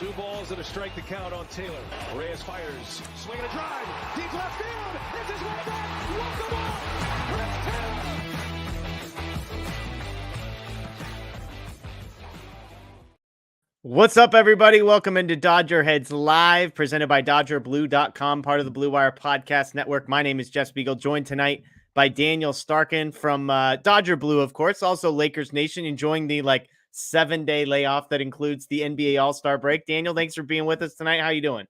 Two balls and a strike to count on Taylor. Reyes fires, swinging a drive, deep left field. This is way back. Walk the ball. Chris Taylor. What's up, everybody? Welcome into DodgerHeads Live, presented by DodgerBlue.com, part of the Blue Wire Podcast Network. My name is Jeff Spiegel, joined tonight by Daniel Starkand from Dodger Blue, of course, also Lakers Nation, enjoying the 7-day layoff that includes the NBA All-Star break. Daniel, thanks for being with us tonight. How you doing?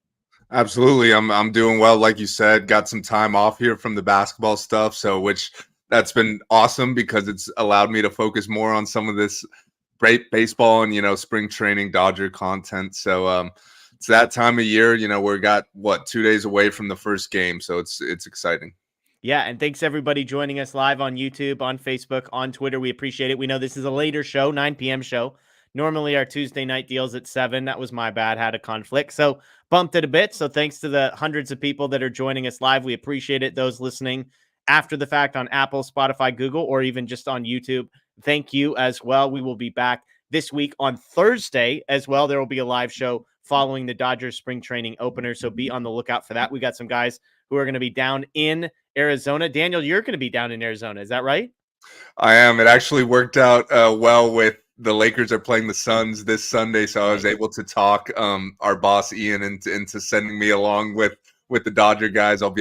Absolutely. I'm doing well. Like you said, got some time off here from the basketball stuff. Which that's been awesome because it's allowed me to focus more on some of this great baseball and, spring training Dodger content. So it's that time of year, we're got 2 days away from the first game. So it's exciting. Yeah, and thanks everybody joining us live on YouTube, on Facebook, on Twitter. We appreciate it. We know this is a later show, 9 p.m. show. Normally our Tuesday night deal's at 7. That was my bad, had a conflict. So bumped it a bit. So thanks to the hundreds of people that are joining us live. We appreciate it. Those listening after the fact on Apple, Spotify, Google, or even just on YouTube, thank you as well. We will be back this week on Thursday as well. There will be a live show following the Dodgers spring training opener. So be on the lookout for that. We got some guys who are going to be down in Arizona. Daniel, you're going to be down in Arizona. Is that right? I am. It actually worked out well with the Lakers are playing the Suns this Sunday. So I was able to talk our boss, Ian, into sending me along with the Dodger guys. I'm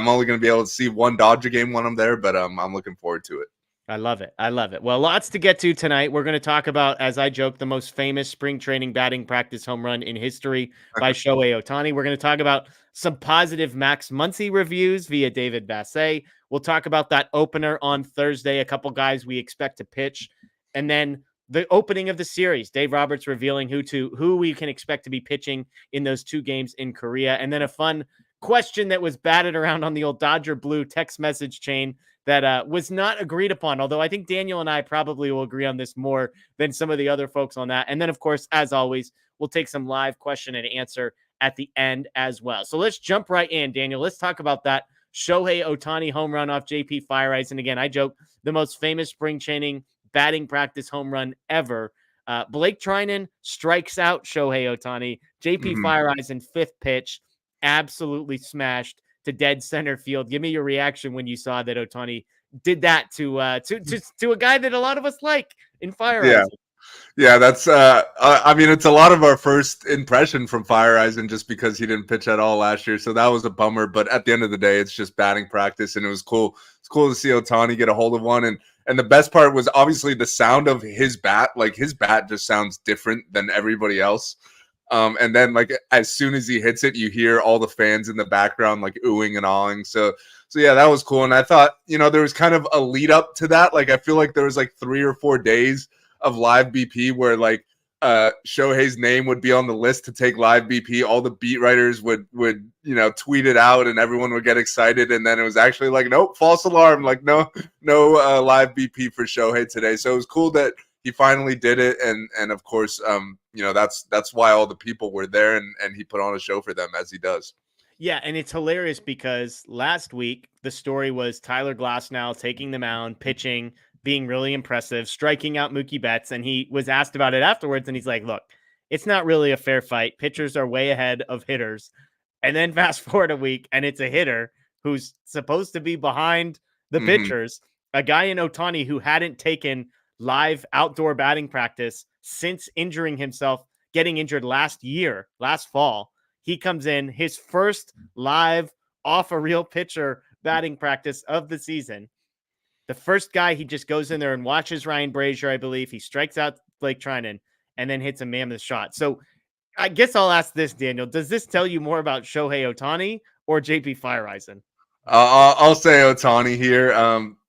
only going to be able to see one Dodger game when I'm there, but I'm looking forward to it. I love it. I love it. Well, lots to get to tonight. We're going to talk about, as I joke, the most famous spring training batting practice home run in history by Shohei Ohtani. We're going to talk about some positive Max Muncy reviews via David Bassett. We'll talk about that opener on Thursday, a couple guys we expect to pitch, and then the opening of the series. Dave Roberts revealing who we can expect to be pitching in those 2 games in Korea, and then a fun question that was batted around on the old Dodger Blue text message chain that was not agreed upon, although I think Daniel and I probably will agree on this more than some of the other folks on that. And then, of course, as always, we'll take some live question and answer at the end as well. So let's jump right in, Daniel. Let's talk about that Shohei Ohtani home run off JP Fire-Eyes. And again, I joke, the most famous spring training batting practice home run ever. Blake Trinan strikes out Shohei Ohtani. JP Fire-Eyes in 5th pitch, absolutely smashed to dead center field. Give me your reaction when you saw that Ohtani did that to a guy that a lot of us like in Fire-Eyes. Yeah, that's it's a lot of our first impression from Fire-Eyes, and just because he didn't pitch at all last year, so that was a bummer. But at the end of the day, it's just batting practice, and it was cool. It's cool to see Ohtani get a hold of one, and the best part was obviously the sound of his bat. Like, his bat just sounds different than everybody else. And then as soon as he hits it, you hear all the fans in the background oohing and awing. So yeah, that was cool. And I thought, there was kind of a lead up to that. I feel like there was 3 or 4 days of live BP where Shohei's name would be on the list to take live BP. All the beat writers would tweet it out, and everyone would get excited. And then it was actually nope, false alarm. No live BP for Shohei today. So it was cool that he finally did it, and of course, that's why all the people were there, and he put on a show for them, as he does. Yeah, and it's hilarious because last week the story was Tyler Glasnow taking the mound, pitching, being really impressive, striking out Mookie Betts, and he was asked about it afterwards, and he's like, "Look, it's not really a fair fight. Pitchers are way ahead of hitters." And then fast forward a week, and it's a hitter who's supposed to be behind the pitchers, a guy in Ohtani who hadn't taken live outdoor batting practice since getting injured last fall. He comes in his first live off a real pitcher batting practice of the season. The first guy, he just goes in there and watches Ryan Brazier, I believe. He strikes out Blake Trinan and then hits a mammoth shot. So I guess I'll ask this, Daniel. Does this tell you more about Shohei Ohtani or JP Fire-Eyes? I'll say Ohtani here.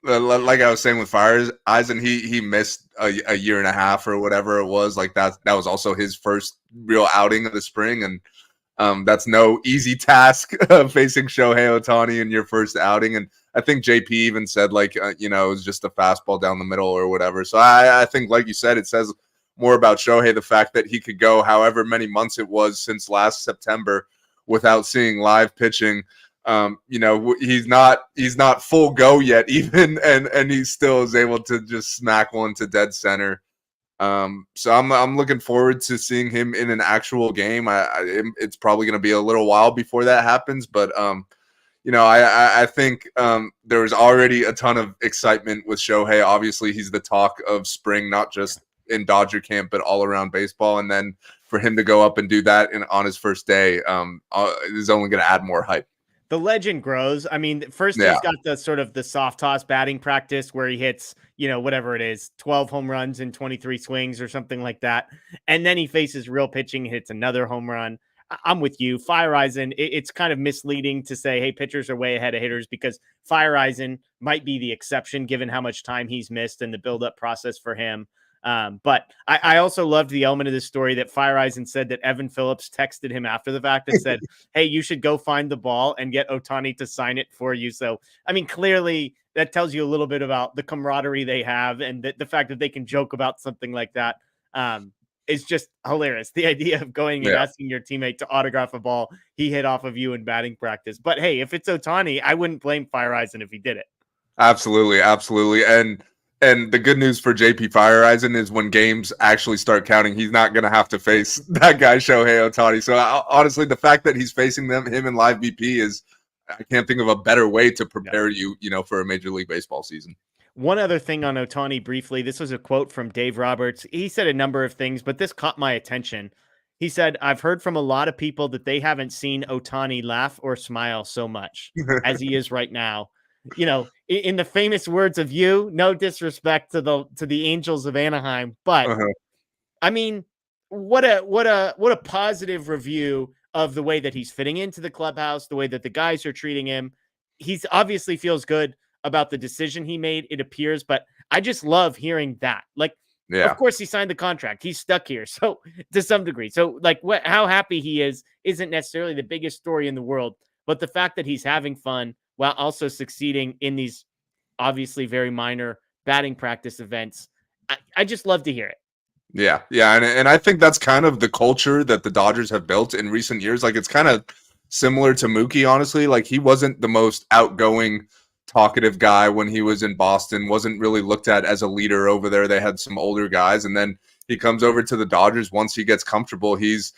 Like I was saying with Fire-Eyes, and he missed a year and a half or whatever it was. That was also his first real outing of the spring, and that's no easy task facing Shohei Ohtani in your first outing. And I think JP even said it was just a fastball down the middle or whatever. So I think, like you said, it says more about Shohei, the fact that he could go however many months it was since last September without seeing live pitching. He's not full go yet even, and he still is able to just smack one to dead center. So I'm looking forward to seeing him in an actual game. It's probably going to be a little while before that happens, but I think there was already a ton of excitement with Shohei. Obviously, he's the talk of spring, not just in Dodger camp, but all around baseball. And then for him to go up and do that on his first day is only going to add more hype. The legend grows. I mean, first he's got the sort of the soft toss batting practice where he hits, whatever it is, 12 home runs in 23 swings or something like that. And then he faces real pitching, hits another home run. I'm with you. Fireisen, it's kind of misleading to say, hey, pitchers are way ahead of hitters, because Fireisen might be the exception given how much time he's missed and the build-up process for him. But I also loved the element of this story that Fireisen said that Evan Phillips texted him after the fact and said, hey, you should go find the ball and get Ohtani to sign it for you. So, I mean, clearly that tells you a little bit about the camaraderie they have, and the fact that they can joke about something like that is just hilarious. The idea of going and asking your teammate to autograph a ball he hit off of you in batting practice. But hey, if it's Ohtani, I wouldn't blame Fireisen if he did it. Absolutely. And the good news for JP Fireisen is when games actually start counting, he's not going to have to face that guy, Shohei Ohtani. So honestly, the fact that he's facing him in live BP I can't think of a better way to prepare you for a Major League Baseball season. One other thing on Ohtani briefly, this was a quote from Dave Roberts. He said a number of things, but this caught my attention. He said, I've heard from a lot of people that they haven't seen Ohtani laugh or smile so much as he is right now. In the famous words of you, no disrespect to the Angels of Anaheim, but I mean, what a positive review of the way that he's fitting into the clubhouse, the way that the guys are treating him. He's obviously feels good about the decision he made, it appears, but I just love hearing that. Like, of course he signed the contract. He's stuck here. So to some degree, so like how happy he is isn't necessarily the biggest story in the world, but the fact that he's having fun while also succeeding in these obviously very minor batting practice events, I just love to hear it. Yeah. And I think that's kind of the culture that the Dodgers have built in recent years. Like, it's kind of similar to Mookie, honestly. Like, he wasn't the most outgoing, talkative guy when he was in Boston, wasn't really looked at as a leader over there. They had some older guys, and then he comes over to the Dodgers. Once he gets comfortable, he's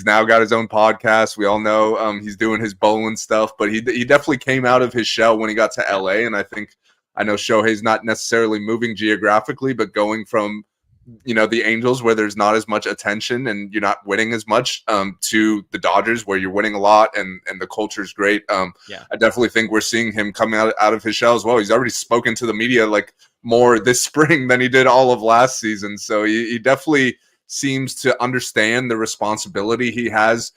now got his own podcast. We all know he's doing his bowling stuff, but he definitely came out of his shell when he got to LA. And I know Shohei's not necessarily moving geographically, but going from the Angels, where there's not as much attention and you're not winning as much, to the Dodgers, where you're winning a lot and the culture's great. I definitely think we're seeing him coming out of his shell as well. He's already spoken to the media like more this spring than he did all of last season. So he definitely seems to understand the responsibility he has,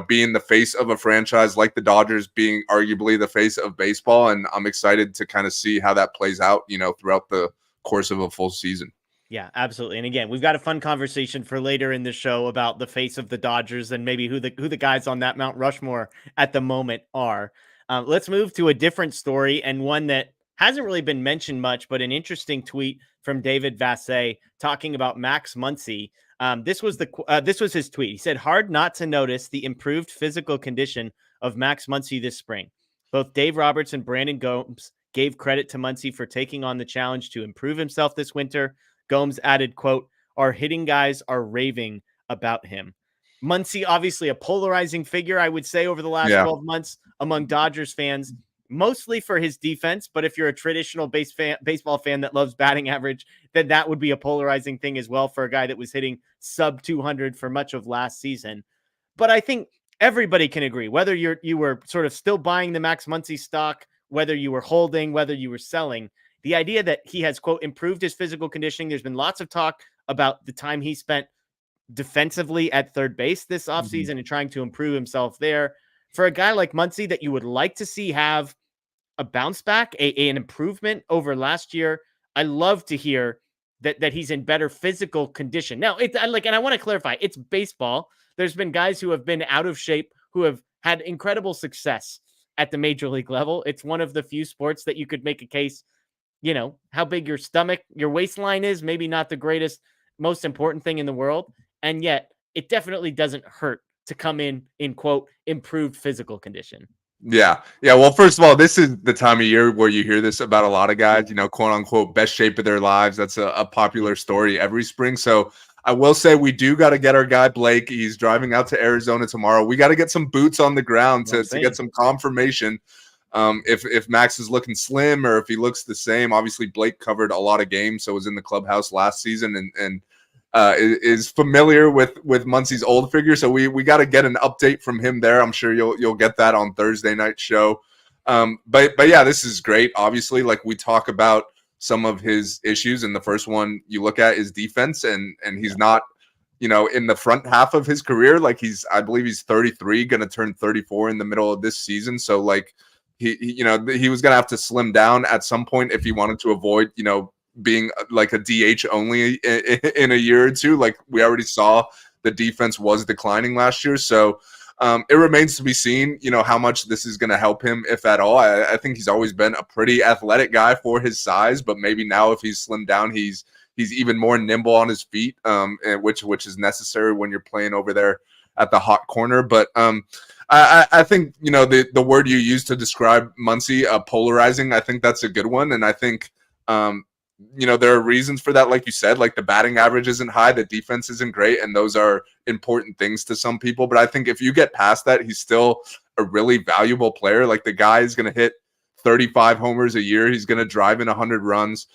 being the face of a franchise like the Dodgers, being arguably the face of baseball. And I'm excited to kind of see how that plays out, throughout the course of a full season. Yeah, absolutely. And again, we've got a fun conversation for later in the show about the face of the Dodgers and maybe who the guys on that Mount Rushmore at the moment are. Let's move to a different story, and one that hasn't really been mentioned much, but an interesting tweet from David Vassay talking about Max Muncy. This was his tweet. He said, hard not to notice the improved physical condition of Max Muncy this spring. Both Dave Roberts and Brandon Gomes gave credit to Muncy for taking on the challenge to improve himself this winter. Gomes added, quote, our hitting guys are raving about him. Muncy, obviously a polarizing figure, I would say, over the last 12 months among Dodgers fans, mostly for his defense. But if you're a traditional baseball fan that loves batting average, then that would be a polarizing thing as well for a guy that was hitting sub 200 for much of last season. But I think everybody can agree, whether you were sort of still buying the Max Muncy stock, whether you were holding, whether you were selling, the idea that he has, quote, improved his physical conditioning. There's been lots of talk about the time he spent defensively at third base this offseason and trying to improve himself there. For a guy like Muncy that you would like to see have a bounce back, an improvement over last year, I love to hear that he's in better physical condition. Now, and I want to clarify, it's baseball. There's been guys who have been out of shape who have had incredible success at the major league level. It's one of the few sports that you could make a case, how big your stomach, your waistline is, maybe not the greatest, most important thing in the world. And yet it definitely doesn't hurt to come in quote, improved physical condition. Yeah. Yeah. Well, first of all, this is the time of year where you hear this about a lot of guys, quote unquote, best shape of their lives. That's a popular story every spring. So I will say we do got to get our guy Blake. He's driving out to Arizona tomorrow. We got to get some boots on the ground to get some confirmation. If Max is looking slim or if he looks the same. Obviously, Blake covered a lot of games, so was in the clubhouse last season and is familiar with Muncy's old figure. So we got to get an update from him there. I'm sure you'll get that on Thursday night show. But yeah, this is great. Obviously, like we talk about some of his issues, and the first one you look at is defense, and he's not, in the front half of his career. Like I believe he's 33, going to turn 34 in the middle of this season. So like he was going to have to slim down at some point if he wanted to avoid, being like a DH only in a year or two. Like we already saw the defense was declining last year. So it remains to be seen, how much this is going to help him, if at all. I think he's always been a pretty athletic guy for his size, but maybe now if he's slimmed down, he's even more nimble on his feet, which is necessary when you're playing over there at the hot corner. But I think, the word you used to describe Muncy, polarizing, I think that's a good one. And I think, there are reasons for that. Like you said, like the batting average isn't high, the defense isn't great, and those are important things to some people. But I think if you get past that, he's still a really valuable player. Like the guy is going to hit 35 homers a year. He's going to drive in 100 runs.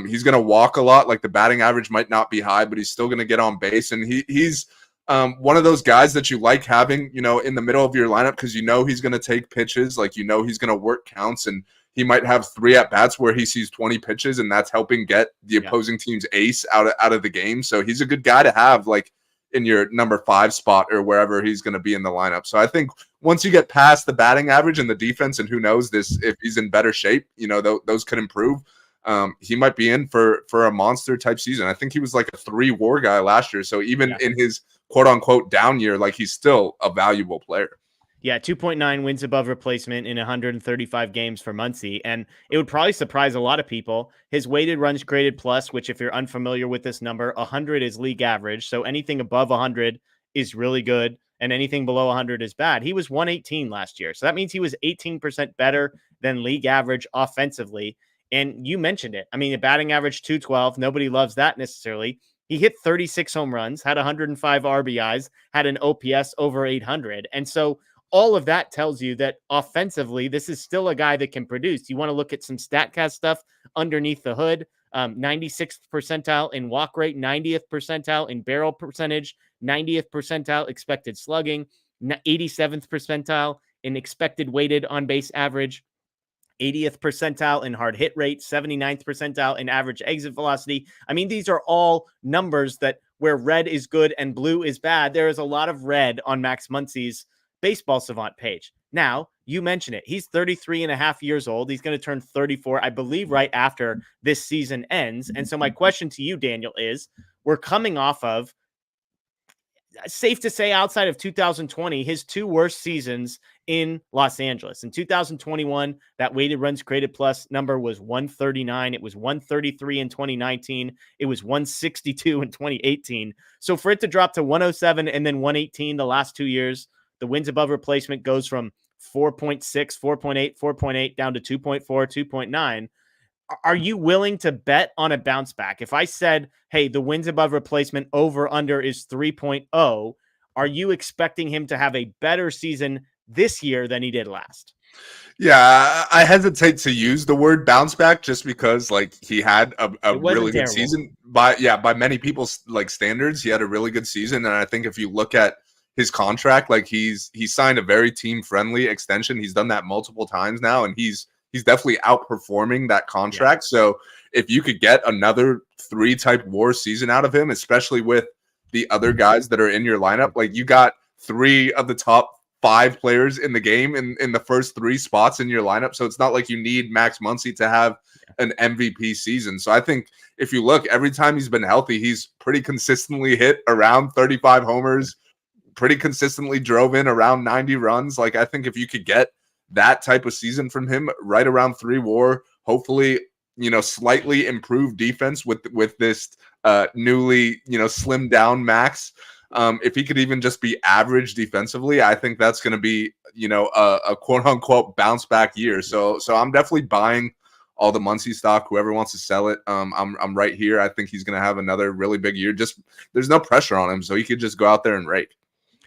He's going to walk a lot. Like the batting average might not be high, but he's still going to get on base. And he's one of those guys that you like having, in the middle of your lineup because he's going to take pitches. Like, he's going to work counts, and he might have 3 at-bats where he sees 20 pitches, and that's helping get the opposing team's ace out of the game. So he's a good guy to have, like, in your number 5 spot or wherever he's going to be in the lineup. So I think once you get past the batting average and the defense, and who knows if he's in better shape, those could improve. He might be in for a monster-type season. I think he was like a 3 WAR guy last year. So even in his quote-unquote down year, like he's still a valuable player. Yeah, 2.9 wins above replacement in 135 games for Muncy. And it would probably surprise a lot of people. His weighted runs created plus, which if you're unfamiliar with this number, 100 is league average. So anything above 100 is really good, and anything below 100 is bad. He was 118 last year. So that means he was 18% better than league average offensively. And you mentioned it. I mean, the batting average 212. Nobody loves that necessarily. He hit 36 home runs, had 105 RBIs, had an OPS over 800. And so all of that tells you that offensively, this is still a guy that can produce. You want to look at some StatCast stuff underneath the hood. 96th percentile in walk rate, 90th percentile in barrel percentage, 90th percentile expected slugging, 87th percentile in expected weighted on base average, 80th percentile in hard hit rate, 79th percentile in average exit velocity. I mean, these are all numbers that where red is good and blue is bad. There is a lot of red on Max Muncy's Baseball Savant page. Now, you mention it. He's 33 and a half years old. He's going to turn 34, I believe, right after this season ends. And so my question to you, Daniel, is we're coming off of, safe to say, outside of 2020, his 2 worst seasons in Los Angeles. In 2021, that weighted runs created plus number was 139. It was 133 in 2019. It was 162 in 2018. So for it to drop to 107 and then 118 the last 2 years, the wins above replacement goes from 4.6, 4.8, 4.8 down to 2.4, 2.9. Are you willing to bet on a bounce back? If I said, hey, the wins above replacement over under is 3.0, are you expecting him to have a better season this year than he did last? Yeah, I hesitate to use the word bounce back just because like he had a really good season by many people's like standards. He had a really good season. And I think if you look at his contract, like he signed a very team friendly extension. He's done that multiple times now, and he's definitely outperforming that contract. Yeah. So if you could get another 3 type WAR season out of him, especially with the other guys that are in your lineup, like you got 3 of the top 5 players in the game in the first 3 spots in your lineup. So it's not like you need Max Muncy to have an MVP season. So I think if you look, every time he's been healthy, he's pretty consistently hit around 35 homers, pretty consistently drove in around 90 runs. Like I think if you could get that type of season from him, right around 3 WAR, hopefully, slightly improved defense with this newly, slimmed down Max. If he could even just be average defensively, I think that's going to be, a quote unquote bounce back year. So I'm definitely buying all the Muncy stock. Whoever wants to sell it, I'm right here. I think he's going to have another really big year. Just there's no pressure on him, so he could just go out there and rake.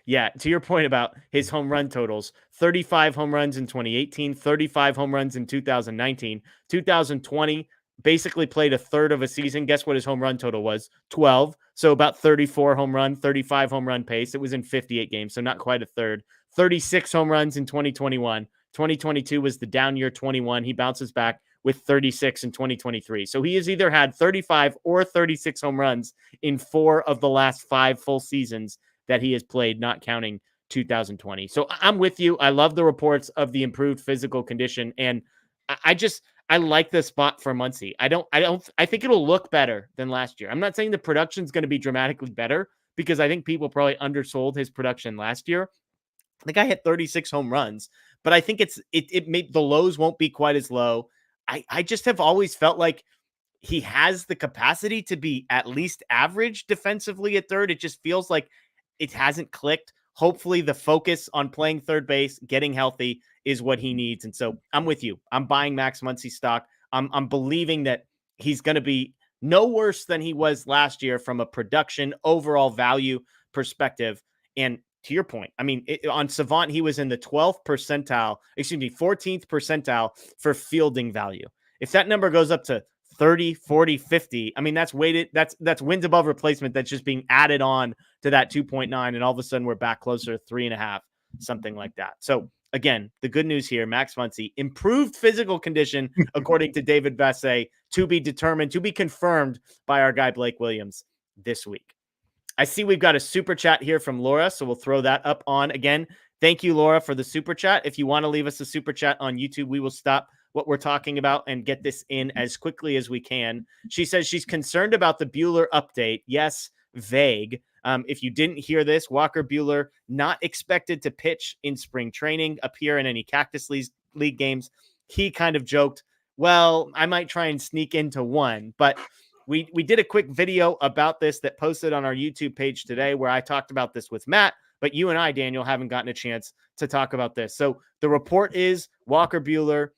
Yeah, to your point about his home run totals, 35 home runs in 2018, 35 home runs in 2019, 2020, basically played a third of a season. Guess what his home run total was? 12. So about 34 home run, 35 home run pace. It was in 58 games, so not quite a third. 36 home runs in 2021. 2022 was the down year 21. He bounces back with 36 in 2023. So he has either had 35 or 36 home runs in 4 of the last 5 full seasons that he has played, not counting 2020. So I'm with you. I love the reports of the improved physical condition. And I like the spot for Muncy. I think it'll look better than last year. I'm not saying the production's going to be dramatically better because I think people probably undersold his production last year. The guy hit 36 home runs, but I think it made the lows won't be quite as low. I just have always felt like he has the capacity to be at least average defensively at third. It just feels like it hasn't clicked. Hopefully the focus on playing third base, getting healthy is what he needs. And so I'm with you. I'm buying Max Muncy stock. I'm believing that he's going to be no worse than he was last year from a production overall value perspective. And to your point, I mean, on Savant, he was in the 14th percentile for fielding value. If that number goes up to 30, 40, 50. I mean, that's weighted. That's wins above replacement. That's just being added on to that 2.9. And all of a sudden we're back closer to 3.5, something like that. So again, the good news here, Max Muncy, improved physical condition, according to David Vassay, to be determined, to be confirmed by our guy, Blake Williams, this week. I see we've got a super chat here from Laura. So we'll throw that up on again. Thank you, Laura, for the super chat. If you want to leave us a super chat on YouTube, we will stop what we're talking about and get this in as quickly as we can. She says she's concerned about the Bueller update. Yes, vague. If you didn't hear this, Walker Bueller not expected to pitch in spring training, appear in any Cactus League games. He kind of joked, well, I might try and sneak into one, but we did a quick video about this that posted on our YouTube page today where I talked about this with Matt, but you and I, Daniel, haven't gotten a chance to talk about this. So the report is Walker Bueller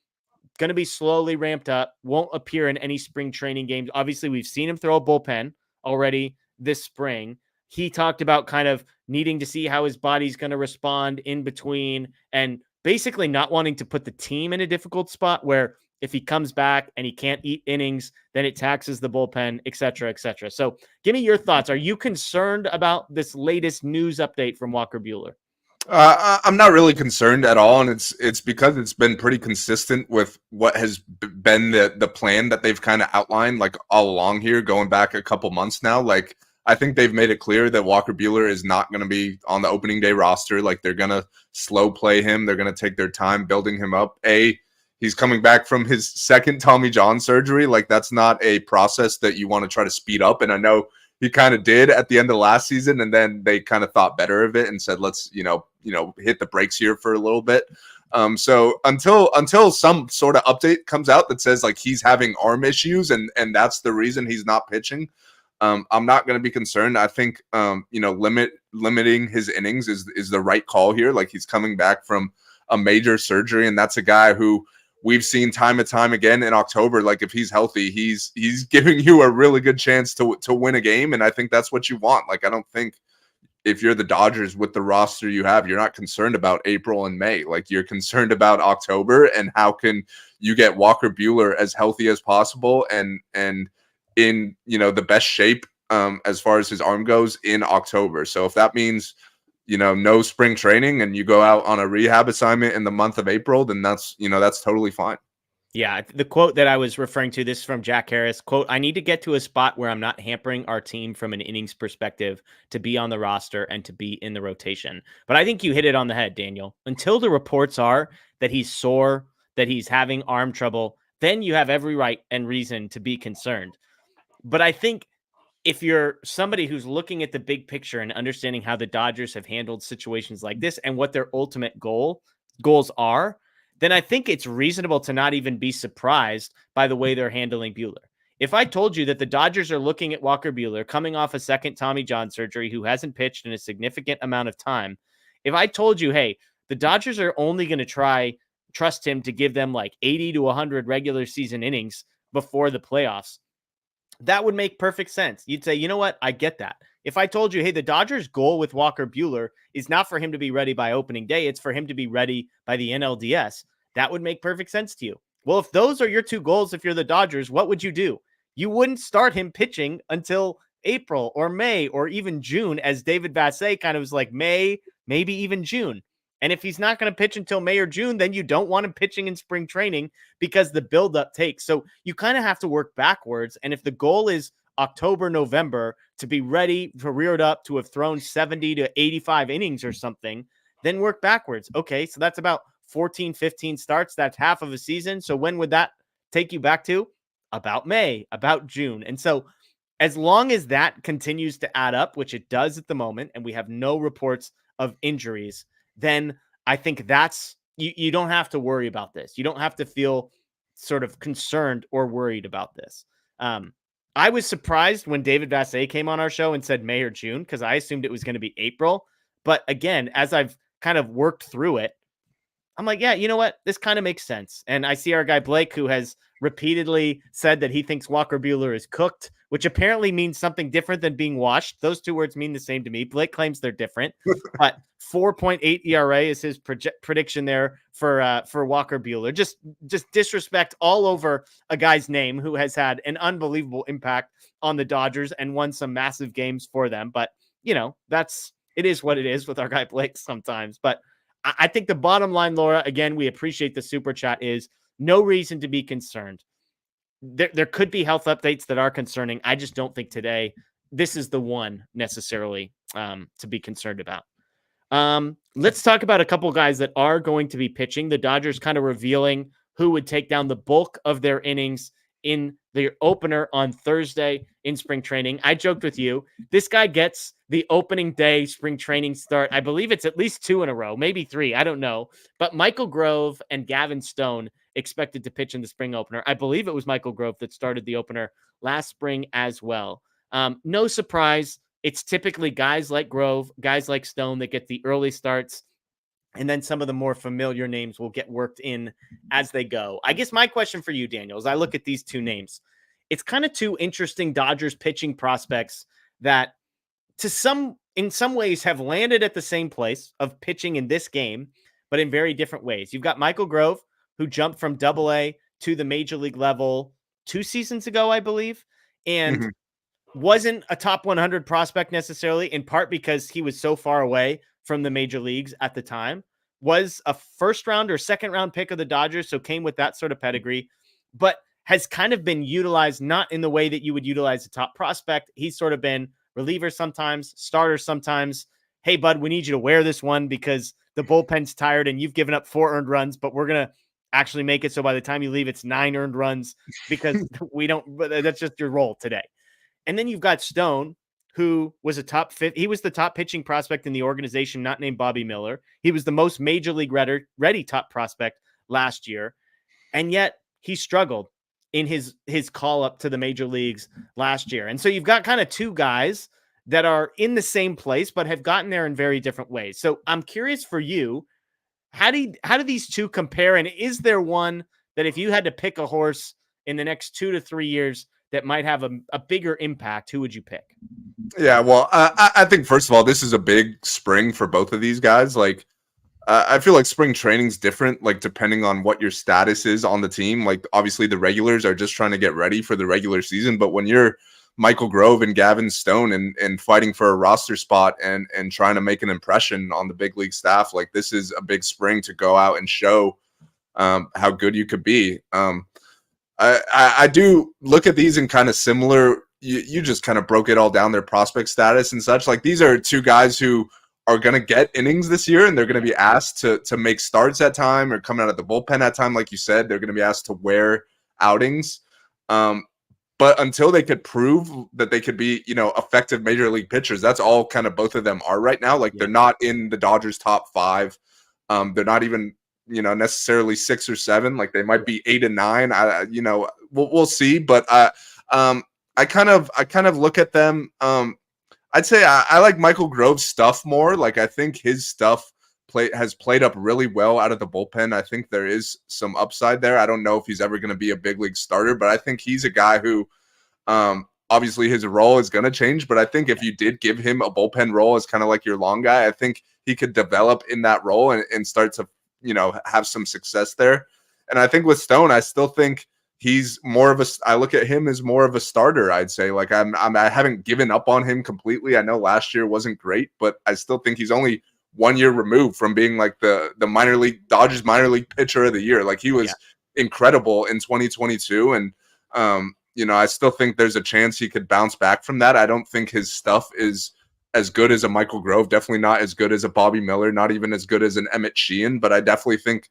going to be slowly ramped up, won't appear in any spring training games. Obviously, we've seen him throw a bullpen already this spring. He talked about kind of needing to see how his body's going to respond in between and basically not wanting to put the team in a difficult spot where if he comes back and he can't eat innings, then it taxes the bullpen, et cetera, et cetera. So give me your thoughts. Are you concerned about this latest news update from Walker Bueller? I'm not really concerned at all, and it's because it's been pretty consistent with what has been the plan that they've kind of outlined like all along here, going back a couple months now. Like I think they've made it clear that Walker Bueller is not going to be on the opening day roster. Like they're going to slow play him. They're going to take their time building him up. He's coming back from his second Tommy John surgery. Like that's not a process that you want to try to speed up. And I know he kind of did at the end of last season, and then they kind of thought better of it and said, let's, hit the brakes here for a little bit. So until some sort of update comes out that says like he's having arm issues and that's the reason he's not pitching, I'm not going to be concerned. I think, limiting his innings is the right call here. Like he's coming back from a major surgery, and that's a guy who we've seen time and time again in October. Like if he's healthy, he's giving you a really good chance to win a game. And I think that's what you want. Like, I don't think if you're the Dodgers with the roster you have, you're not concerned about April and May. Like you're concerned about October and how can you get Walker Bueller as healthy as possible and in, the best shape as far as his arm goes in October. So if that means, no spring training and you go out on a rehab assignment in the month of April, then that's totally fine. Yeah. The quote that I was referring to, this is from Jack Harris, quote, I need to get to a spot where I'm not hampering our team from an innings perspective to be on the roster and to be in the rotation. But I think you hit it on the head, Daniel. Until the reports are that he's sore, that he's having arm trouble, then you have every right and reason to be concerned. But I think if you're somebody who's looking at the big picture and understanding how the Dodgers have handled situations like this and what their ultimate goals are, then I think it's reasonable to not even be surprised by the way they're handling Bueller. If I told you that the Dodgers are looking at Walker Buehler coming off a second Tommy John surgery, who hasn't pitched in a significant amount of time, if I told you, hey, the Dodgers are only going to trust him to give them like 80 to 100 regular season innings before the playoffs, that would make perfect sense. You'd say, you know what? I get that. If I told you, hey, the Dodgers' goal with Walker Buehler is not for him to be ready by opening day, it's for him to be ready by the NLDS, that would make perfect sense to you. Well, if those are your two goals, if you're the Dodgers, what would you do? You wouldn't start him pitching until April or May or even June, as David Vassegh kind of was like May, maybe even June. And if he's not going to pitch until May or June, then you don't want him pitching in spring training because the buildup takes. So you kind of have to work backwards. And if the goal is October, November to be ready to reared up to have thrown 70 to 85 innings or something, then work backwards. Okay, so that's about 14, 15 starts. That's half of a season. So when would that take you back to? About May, about June. And so as long as that continues to add up, which it does at the moment, and we have no reports of injuries, then I think that's, you don't have to worry about this. You don't have to feel sort of concerned or worried about this. I was surprised when David Vassegh came on our show and said May or June, because I assumed it was going to be April. But again, as I've kind of worked through it, I'm like, yeah, you know what? This kind of makes sense. And I see our guy Blake, who has repeatedly said that he thinks Walker Buehler is cooked, which apparently means something different than being washed. Those two words mean the same to me. Blake claims they're different, but 4.8 ERA is his prediction there for Walker Buehler. Just disrespect all over a guy's name who has had an unbelievable impact on the Dodgers and won some massive games for them. But you know, it is what it is with our guy Blake sometimes. But I think the bottom line, Laura, again, we appreciate the super chat, is no reason to be concerned. There could be health updates that are concerning. I just don't think today this is the one necessarily to be concerned about. Let's talk about a couple guys that are going to be pitching. The Dodgers kind of revealing who would take down the bulk of their innings in their opener on Thursday in spring training. I joked with you, this guy gets the opening day spring training start. I believe it's at least 2 in a row, maybe 3. I don't know. But Michael Grove and Gavin Stone expected to pitch in the spring opener. I believe it was Michael Grove that started the opener last spring as well. No surprise. It's typically guys like Grove, guys like Stone that get the early starts. And then some of the more familiar names will get worked in as they go. I guess my question for you, Daniel, as I look at these two names, it's kind of two interesting Dodgers pitching prospects that in some ways have landed at the same place of pitching in this game, but in very different ways. You've got Michael Grove, who jumped from AA to the major league level 2 seasons ago, I believe, and wasn't a top 100 prospect necessarily, in part because he was so far away from the major leagues at the time, was a first round or second round pick of the Dodgers. So came with that sort of pedigree, but has kind of been utilized not in the way that you would utilize a top prospect. He's sort of been reliever sometimes, starter sometimes. Hey, bud, we need you to wear this one because the bullpen's tired and you've given up 4 earned runs, but we're going to actually make it so by the time you leave, it's 9 earned runs because that's just your role today. And then you've got Stone, who was he was the top pitching prospect in the organization, not named Bobby Miller. He was the most major league ready top prospect last year. And yet he struggled in his call up to the major leagues last year. And so you've got kind of two guys that are in the same place, but have gotten there in very different ways. So I'm curious for you, how do these two compare? And is there one that if you had to pick a horse in the next 2 to 3 years that might have a bigger impact, who would you pick? Yeah, well, I think, first of all, this is a big spring for both of these guys. Like, I feel like spring training's different, like, depending on what your status is on the team. Like, obviously, the regulars are just trying to get ready for the regular season. But when you're Michael Grove and Gavin Stone and fighting for a roster spot and trying to make an impression on the big league staff, like, this is a big spring to go out and show how good you could be. I do look at these in kind of similar. You just kind of broke it all down, their prospect status and such. Like, these are two guys who are going to get innings this year, and they're going to be asked to make starts at time or come out of the bullpen at time. Like you said, they're going to be asked to wear outings. But until they could prove that they could be, effective major league pitchers, that's all kind of both of them are right now. Like, they're not in the Dodgers top 5. They're not even, necessarily 6 or 7. Like, they might be 8 and 9. We'll see. But I kind of look at them. I'd say I like Michael Grove's stuff more. Like, I think his stuff has played up really well out of the bullpen. I think there is some upside there. I don't know if he's ever going to be a big league starter, but I think he's a guy who, obviously his role is going to change. But I think if you did give him a bullpen role as kind of like your long guy, I think he could develop in that role and start to, have some success there. And I think with Stone, I still think he's more of I look at him as more of a starter. I'd say, like, I haven't given up on him completely. I know last year wasn't great, but I still think he's only 1 year removed from being like the Dodgers minor league pitcher of the year. Like, he was incredible in 2022. And, I still think there's a chance he could bounce back from that. I don't think his stuff is as good as a Michael Grove, definitely not as good as a Bobby Miller, not even as good as an Emmett Sheehan, but I definitely think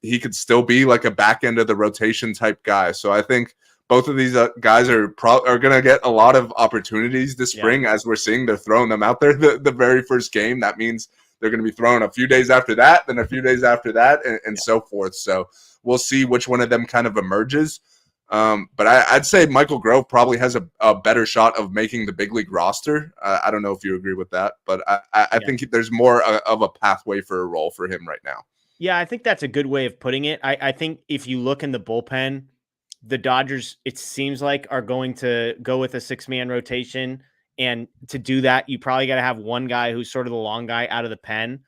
he could still be like a back end of the rotation type guy. So I think both of these guys are going to get a lot of opportunities this spring. As we're seeing, they're throwing them out there the very first game. That means they're going to be thrown a few days after that, then a few days after that, and so forth. So we'll see which one of them kind of emerges. But I'd say Michael Grove probably has a better shot of making the big league roster. I don't know if you agree with that, but I think there's more of a pathway for a role for him right now. Yeah, I think that's a good way of putting it. I think if you look in the bullpen, the Dodgers, it seems like, are going to go with a 6-man rotation. And to do that, you probably got to have one guy who's sort of the long guy out of the pen.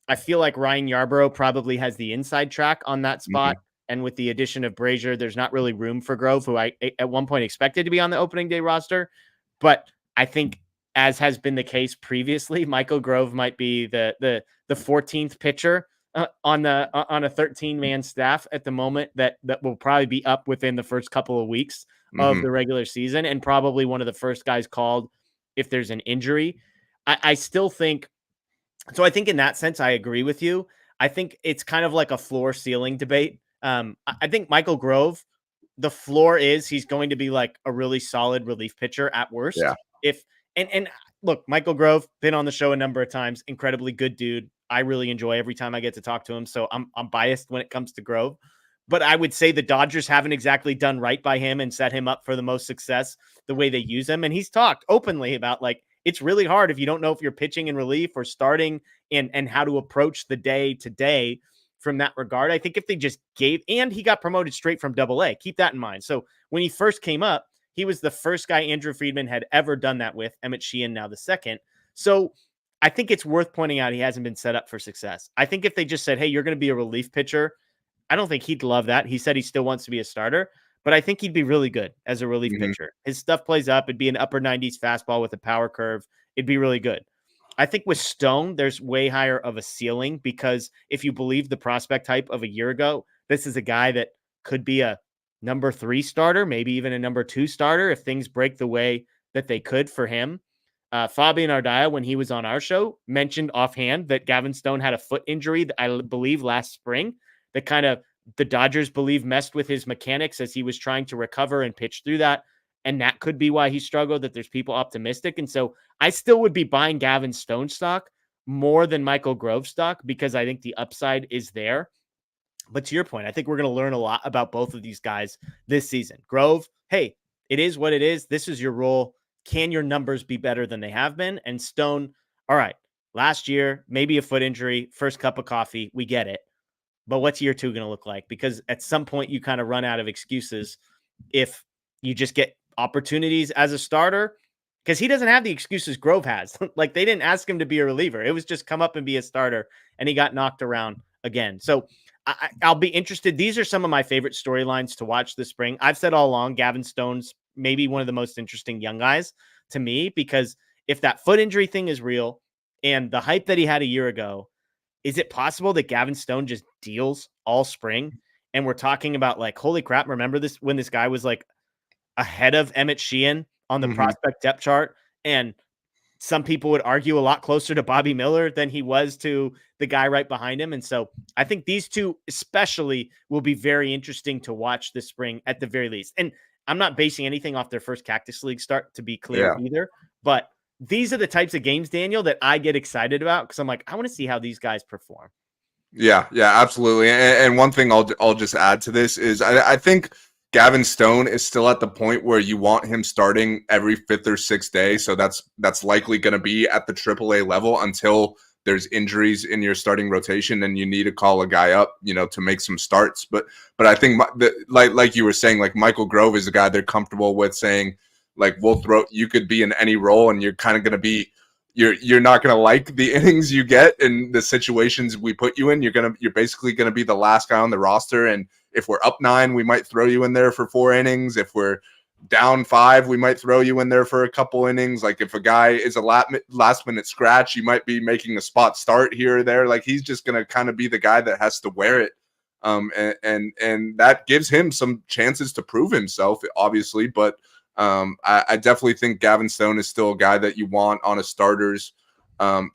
I feel like Ryan Yarbrough probably has the inside track on that spot. Mm-hmm. And with the addition of Brazier, there's not really room for Grove, who I at one point expected to be on the opening day roster. But I think, as has been the case previously, Michael Grove might be the 14th pitcher on a 13-man staff at the moment that will probably be up within the first couple of weeks of the regular season, and probably one of the first guys called if there's an injury. I still think so. I think in that sense, I agree with you. I think it's kind of like a floor ceiling debate. I think Michael Grove, the floor is he's going to be like a really solid relief pitcher at worst. Yeah. And look, Michael Grove, been on the show a number of times, incredibly good dude. I really enjoy every time I get to talk to him. So I'm biased when it comes to Grove, but I would say the Dodgers haven't exactly done right by him and set him up for the most success the way they use him. And he's talked openly about, like, it's really hard if you don't know if you're pitching in relief or starting and how to approach the day to day from that regard. I think if they just and he got promoted straight from Double-A. Keep that in mind. So when he first came up, he was the first guy Andrew Friedman had ever done that with. Emmett Sheehan now the second. So I think it's worth pointing out he hasn't been set up for success. I think if they just said, hey, you're going to be a relief pitcher, I don't think he'd love that. He said he still wants to be a starter, but I think he'd be really good as a relief pitcher. His stuff plays up. It'd be an upper 90s fastball with a power curve. It'd be really good. I think with Stone, there's way higher of a ceiling, because if you believe the prospect hype of a year ago, this is a guy that could be a number 3 starter, maybe even a number 2 starter if things break the way that they could for him. Fabian Ardaya, when he was on our show, mentioned offhand that Gavin Stone had a foot injury, I believe last spring, that kind of the Dodgers believe messed with his mechanics as he was trying to recover and pitch through that. And that could be why he struggled, that there's people optimistic. And so I still would be buying Gavin Stone stock more than Michael Grove stock, because I think the upside is there. But to your point, I think we're going to learn a lot about both of these guys this season. Grove, hey, it is what it is. This is your role. Can your numbers be better than they have been? And Stone, all right, last year, maybe a foot injury, first cup of coffee. We get it. But what's year 2 going to look like? Because at some point you kind of run out of excuses if you just get opportunities as a starter, because he doesn't have the excuses Grove has. Like, they didn't ask him to be a reliever. It was just come up and be a starter, and he got knocked around again. So I'll be interested. These are some of my favorite storylines to watch this spring. I've said all along, Gavin Stone's maybe one of the most interesting young guys to me, because if that foot injury thing is real and the hype that he had a year ago, is it possible that Gavin Stone just deals all spring? And we're talking about, like, holy crap, remember this when this guy was like ahead of Emmett Sheehan on the prospect depth chart, and some people would argue a lot closer to Bobby Miller than he was to the guy right behind him. And so I think these two especially will be very interesting to watch this spring at the very least. And I'm not basing anything off their first Cactus League start, to be clear either, but these are the types of games, Daniel, that I get excited about, because I'm like, I want to see how these guys perform. Yeah, absolutely. And one thing I'll just add to this is I think Gavin Stone is still at the point where you want him starting every 5th or 6th day. So that's likely going to be at the AAA level until there's injuries in your starting rotation and you need to call a guy up, to make some starts. But I think like you were saying, like Michael Grove is a guy they're comfortable with saying, like, you could be in any role and you're kind of going to be, you're not going to like the innings you get in the situations we put you in. You're basically going to be the last guy on the roster. And if we're up 9, we might throw you in there for 4 innings. If we're down 5, we might throw you in there for a couple innings. Like if a guy is a last minute scratch, you might be making a spot start here or there. Like he's just going to kind of be the guy that has to wear it. And that gives him some chances to prove himself, obviously. But I definitely think Gavin Stone is still a guy that you want on a starter's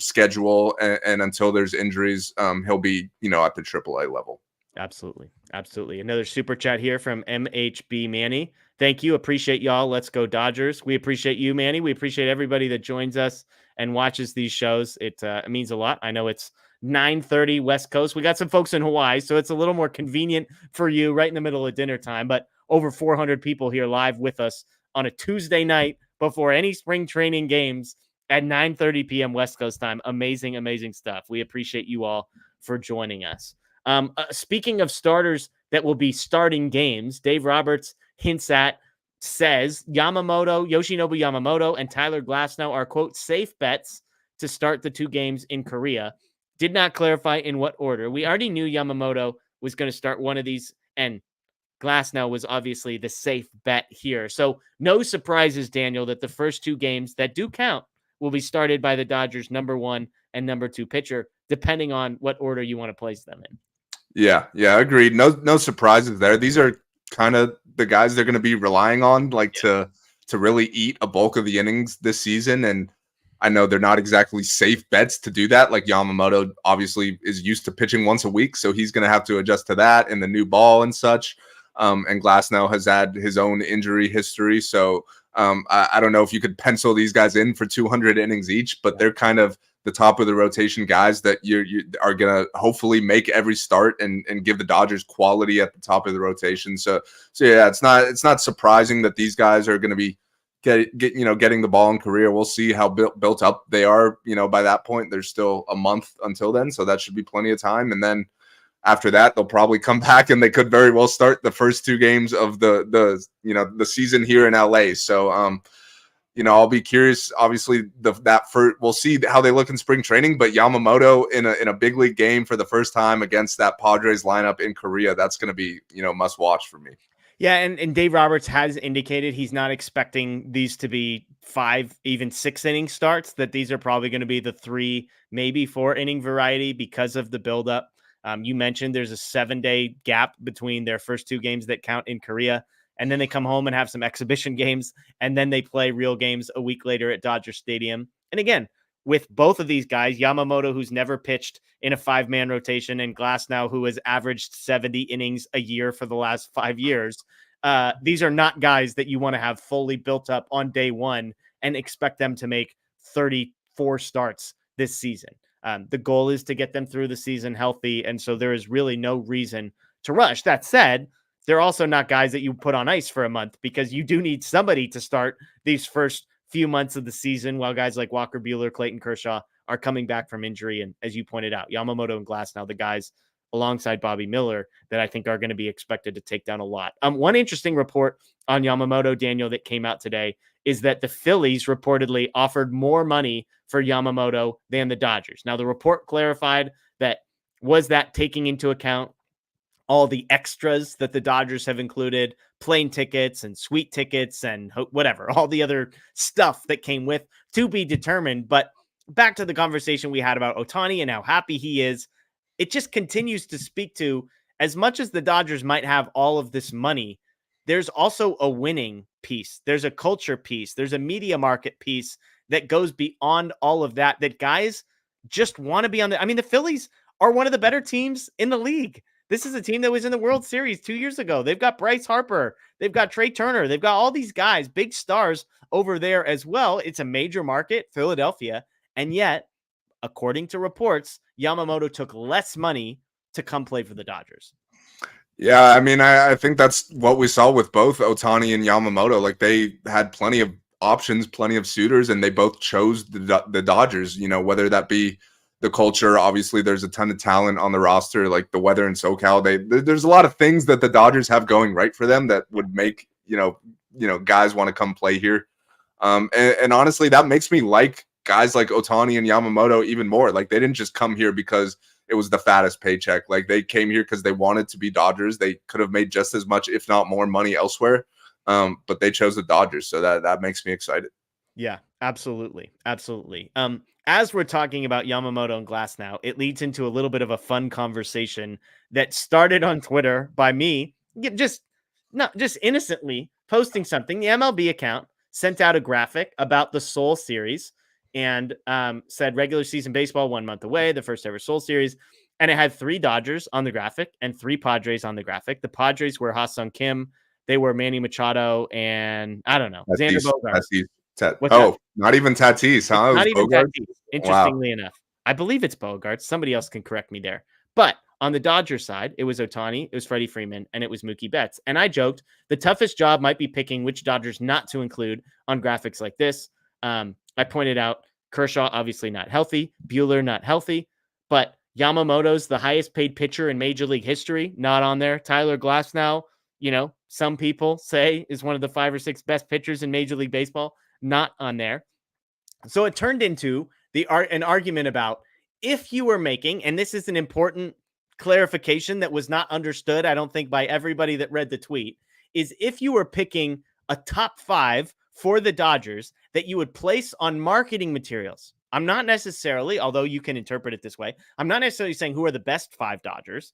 schedule. And until there's injuries, he'll be, at the AAA level. Absolutely. Absolutely. Another super chat here from MHB Manny. Thank you. Appreciate y'all. Let's go Dodgers. We appreciate you, Manny. We appreciate everybody that joins us and watches these shows. It means a lot. I know it's 9:30 West Coast. We got some folks in Hawaii, so it's a little more convenient for you right in the middle of dinner time, but over 400 people here live with us on a Tuesday night before any spring training games at 9:30 p.m. West Coast time. Amazing, amazing stuff. We appreciate you all for joining us. Speaking of starters that will be starting games, Dave Roberts says Yoshinobu Yamamoto and Tyler Glasnow are, quote, safe bets to start the 2 games in Korea. Did not clarify in what order. We already knew Yamamoto was going to start one of these, and Glasnow was obviously the safe bet here. So no surprises, Daniel, that the first 2 games that do count will be started by the Dodgers' number 1 and number 2 pitcher, depending on what order you want to place them in. Yeah, agreed. No surprises there. These are kind of the guys they're going to be relying on, to really eat a bulk of the innings this season. And I know they're not exactly safe bets to do that. Like Yamamoto obviously is used to pitching once a week, so he's going to have to adjust to that and the new ball and such. And Glasnow has had his own injury history, so I don't know if you could pencil these guys in for 200 innings each, but they're kind of the top of the rotation guys that you are going to hopefully make every start and give the Dodgers quality at the top of the rotation. So yeah, it's not surprising that these guys are going to be getting the ball in Korea. We'll see how built up they are. By that point, there's still a month until then, so that should be plenty of time. And then after that, they'll probably come back and they could very well start the first 2 games of the season here in LA. So I'll be curious. Obviously, we'll see how they look in spring training. But Yamamoto in a big league game for the first time against that Padres lineup in Korea, that's going to be must watch for me. Yeah, and Dave Roberts has indicated he's not expecting these to be 5, even 6 inning starts. That these are probably going to be the 3, maybe 4 inning variety because of the buildup. You mentioned there's a 7-day gap between their first 2 games that count in Korea. And then they come home and have some exhibition games, and then they play real games a week later at Dodger Stadium. And again, with both of these guys, Yamamoto, who's never pitched in a 5-man rotation, and Glasnow, who has averaged 70 innings a year for the last 5 years, these are not guys that you want to have fully built up on day 1 and expect them to make 34 starts this season. The goal is to get them through the season healthy, and so there is really no reason to rush. That said, they're also not guys that you put on ice for a month, because you do need somebody to start these first few months of the season while guys like Walker Buehler, Clayton Kershaw are coming back from injury. And as you pointed out, Yamamoto and Glasnow, the guys alongside Bobby Miller that I think are going to be expected to take down a lot. One interesting report on Yamamoto, Daniel, that came out today is that the Phillies reportedly offered more money for Yamamoto than the Dodgers. Now, the report clarified that taking into account all the extras that the Dodgers have included, plane tickets and suite tickets and whatever, all the other stuff that came with, to be determined. But back to the conversation we had about Ohtani and how happy he is, it just continues to speak to, as much as the Dodgers might have all of this money, there's also a winning piece. There's a culture piece. There's a media market piece that goes beyond all of that, that guys just want to be on the Phillies are one of the better teams in the league. This is a team that was in the World Series 2 years ago. They've got Bryce Harper. They've got Trey Turner. They've got all these guys, big stars over there as well. It's a major market, Philadelphia. And yet, according to reports, Yamamoto took less money to come play for the Dodgers. Yeah, I mean, I think that's what we saw with both Otani and Yamamoto. Like they had plenty of options, plenty of suitors, and they both chose the Dodgers. You know, whether that be the culture. Obviously, there's a ton of talent on the roster, like the weather in SoCal. There's a lot of things that the Dodgers have going right for them that would make guys want to come play here. And honestly, that makes me like guys like Otani and Yamamoto even more. Like they didn't just come here because it was the fattest paycheck. Like they came here because they wanted to be Dodgers. They could have made just as much, if not more, money elsewhere. But they chose the Dodgers, so that makes me excited. Yeah, absolutely. Absolutely. As we're talking about Yamamoto and Glasnow, it leads into a little bit of a fun conversation that started on Twitter by me, just innocently posting something. The MLB account sent out a graphic about the Seoul Series and said regular season baseball 1 month away, the first ever Seoul Series. And it had 3 Dodgers on the graphic and 3 Padres on the graphic. The Padres were Ha-Sung Kim, they were Manny Machado, and I don't know, Xander Bogaerts. Not even Tatis, huh? Not even Bogarts? Tatis, interestingly enough. I believe it's Bogaerts. Somebody else can correct me there. But on the Dodgers side, it was Ohtani, it was Freddie Freeman, and it was Mookie Betts. And I joked the toughest job might be picking which Dodgers not to include on graphics like this. I pointed out Kershaw, obviously not healthy. Buer, not healthy. But Yamamoto's the highest paid pitcher in Major League history, not on there. Tyler Glasnow, some people say is one of the 5 or 6 best pitchers in Major League Baseball, not on there. So it turned into an argument about if you were making, and this is an important clarification that was not understood, I don't think, by everybody that read the tweet, is if you were picking a top 5 for the Dodgers that you would place on marketing materials. I'm not necessarily, although you can interpret it this way, I'm not necessarily saying who are the best 5 Dodgers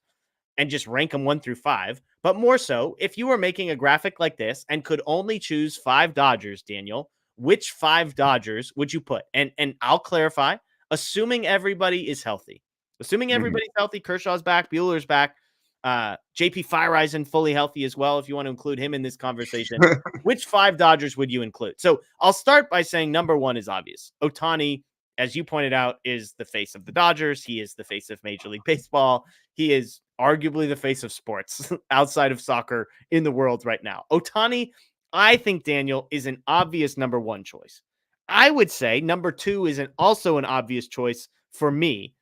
and just rank them 1 through 5, but more so, if you were making a graphic like this and could only choose 5 Dodgers, Daniel, which 5 Dodgers would you put? And I'll clarify, assuming everybody is healthy. Assuming everybody's healthy, Kershaw's back, Bueller's back, JP Feyereisen fully healthy as well, if you want to include him in this conversation. Which 5 Dodgers would you include? So I'll start by saying number 1 is obvious. Ohtani, as you pointed out, is the face of the Dodgers. He is the face of Major League Baseball. He is arguably the face of sports outside of soccer in the world right now. Ohtani, I think, Daniel, is an obvious number 1 choice. I would say number 2 is also an obvious choice for me,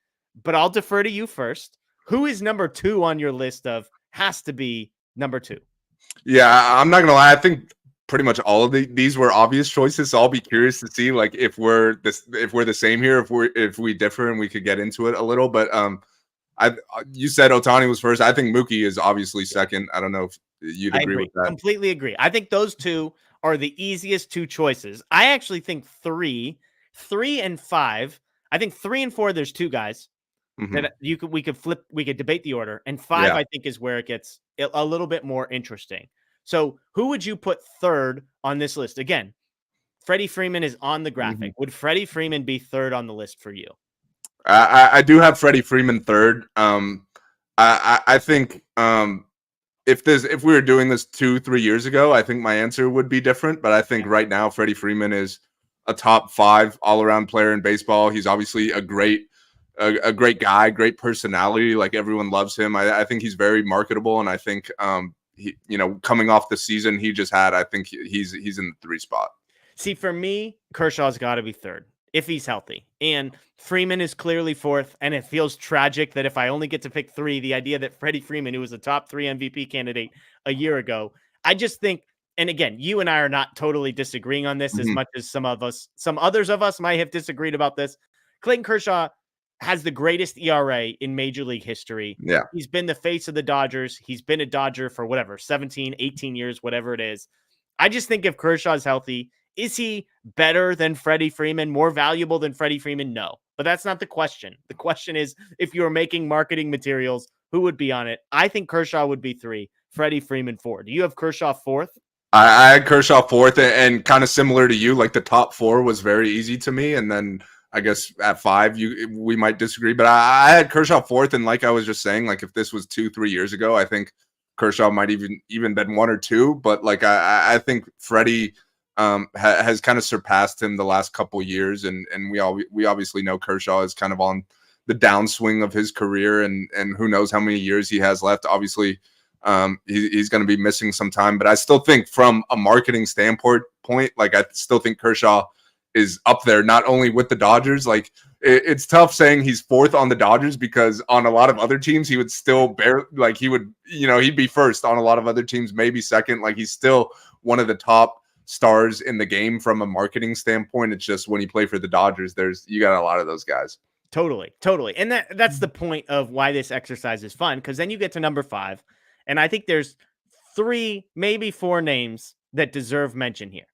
but I'll defer to you first. Who is number 2 on your list of has to be number 2? Yeah, I'm not gonna lie. I think pretty much all of these were obvious choices. So I'll be curious to see like if we're the same here, if we differ, and we could get into it a little. But you said Ohtani was first. I think Mookie is obviously second. I don't know if you'd agree with that. Completely agree. I think those 2 are the easiest 2 choices. I actually think 3 and 5. I think 3 and 4, there's 2 guys that we could debate the order. And 5, I think, is where it gets a little bit more interesting. So who would you put third on this list? Again, Freddie Freeman is on the graphic. Would Freddie Freeman be third on the list for you? I do have Freddie Freeman third. I think if we were doing this 2-3 years ago, I think my answer would be different. But I think right now, Freddie Freeman is a top 5 all-around player in baseball. He's obviously a great guy, great personality. Like everyone loves him. I think he's very marketable, and I think he, coming off the season he just had, I think he's in the 3 spot. See, for me, Kershaw's got to be third if he's healthy, and Freeman is clearly 4th. And it feels tragic that if I only get to pick 3, the idea that Freddie Freeman, who was a top 3 MVP candidate a year ago, I just think. And again, you and I are not totally disagreeing on this as much as some others of us might have disagreed about this. Clayton Kershaw has the greatest ERA in Major League history. Yeah. He's been the face of the Dodgers. He's been a Dodger for 17, 18 years, whatever it is. I just think if Kershaw's healthy, is he better than Freddie Freeman, more valuable than Freddie Freeman? No, but that's not the question. The question is, if you were making marketing materials, who would be on it? I think Kershaw would be 3, Freddie Freeman 4. Do you have Kershaw 4th? I had Kershaw 4th, and kind of similar to you, like the top 4 was very easy to me. And then I guess at 5, we might disagree, but I had Kershaw 4th. And like I was just saying, like if this was 2-3 years ago, I think Kershaw might even been 1 or 2. But like I think Freddie has kind of surpassed him the last couple years, and we obviously know Kershaw is kind of on the downswing of his career, and who knows how many years he has left. Obviously, He's going to be missing some time, but I still think from a marketing standpoint, like I still think Kershaw is up there, not only with the Dodgers. Like it's tough saying he's fourth on the Dodgers because on a lot of other teams, he would still he'd be first on a lot of other teams, maybe second. Like he's still one of the top stars in the game from a marketing standpoint. It's just when you play for the Dodgers, you got a lot of those guys. Totally. And that's the point of why this exercise is fun, because then you get to number 5. And I think there's 3, maybe 4 names that deserve mention here.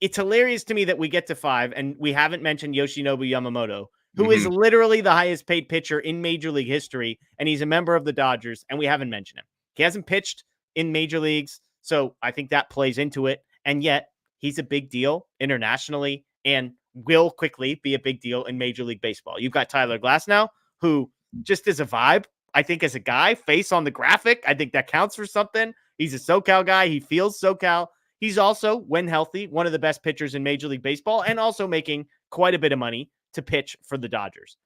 It's hilarious to me that we get to 5 and we haven't mentioned Yoshinobu Yamamoto, who is literally the highest paid pitcher in Major League history. And he's a member of the Dodgers, and we haven't mentioned him. He hasn't pitched in major leagues, so I think that plays into it. And yet he's a big deal internationally and will quickly be a big deal in Major League Baseball. You've got Tyler Glasnow, who just is a vibe. I think as a guy, face on the graphic, I think that counts for something. He's a SoCal guy. He feels SoCal. He's also, when healthy, one of the best pitchers in Major League Baseball and also making quite a bit of money to pitch for the Dodgers.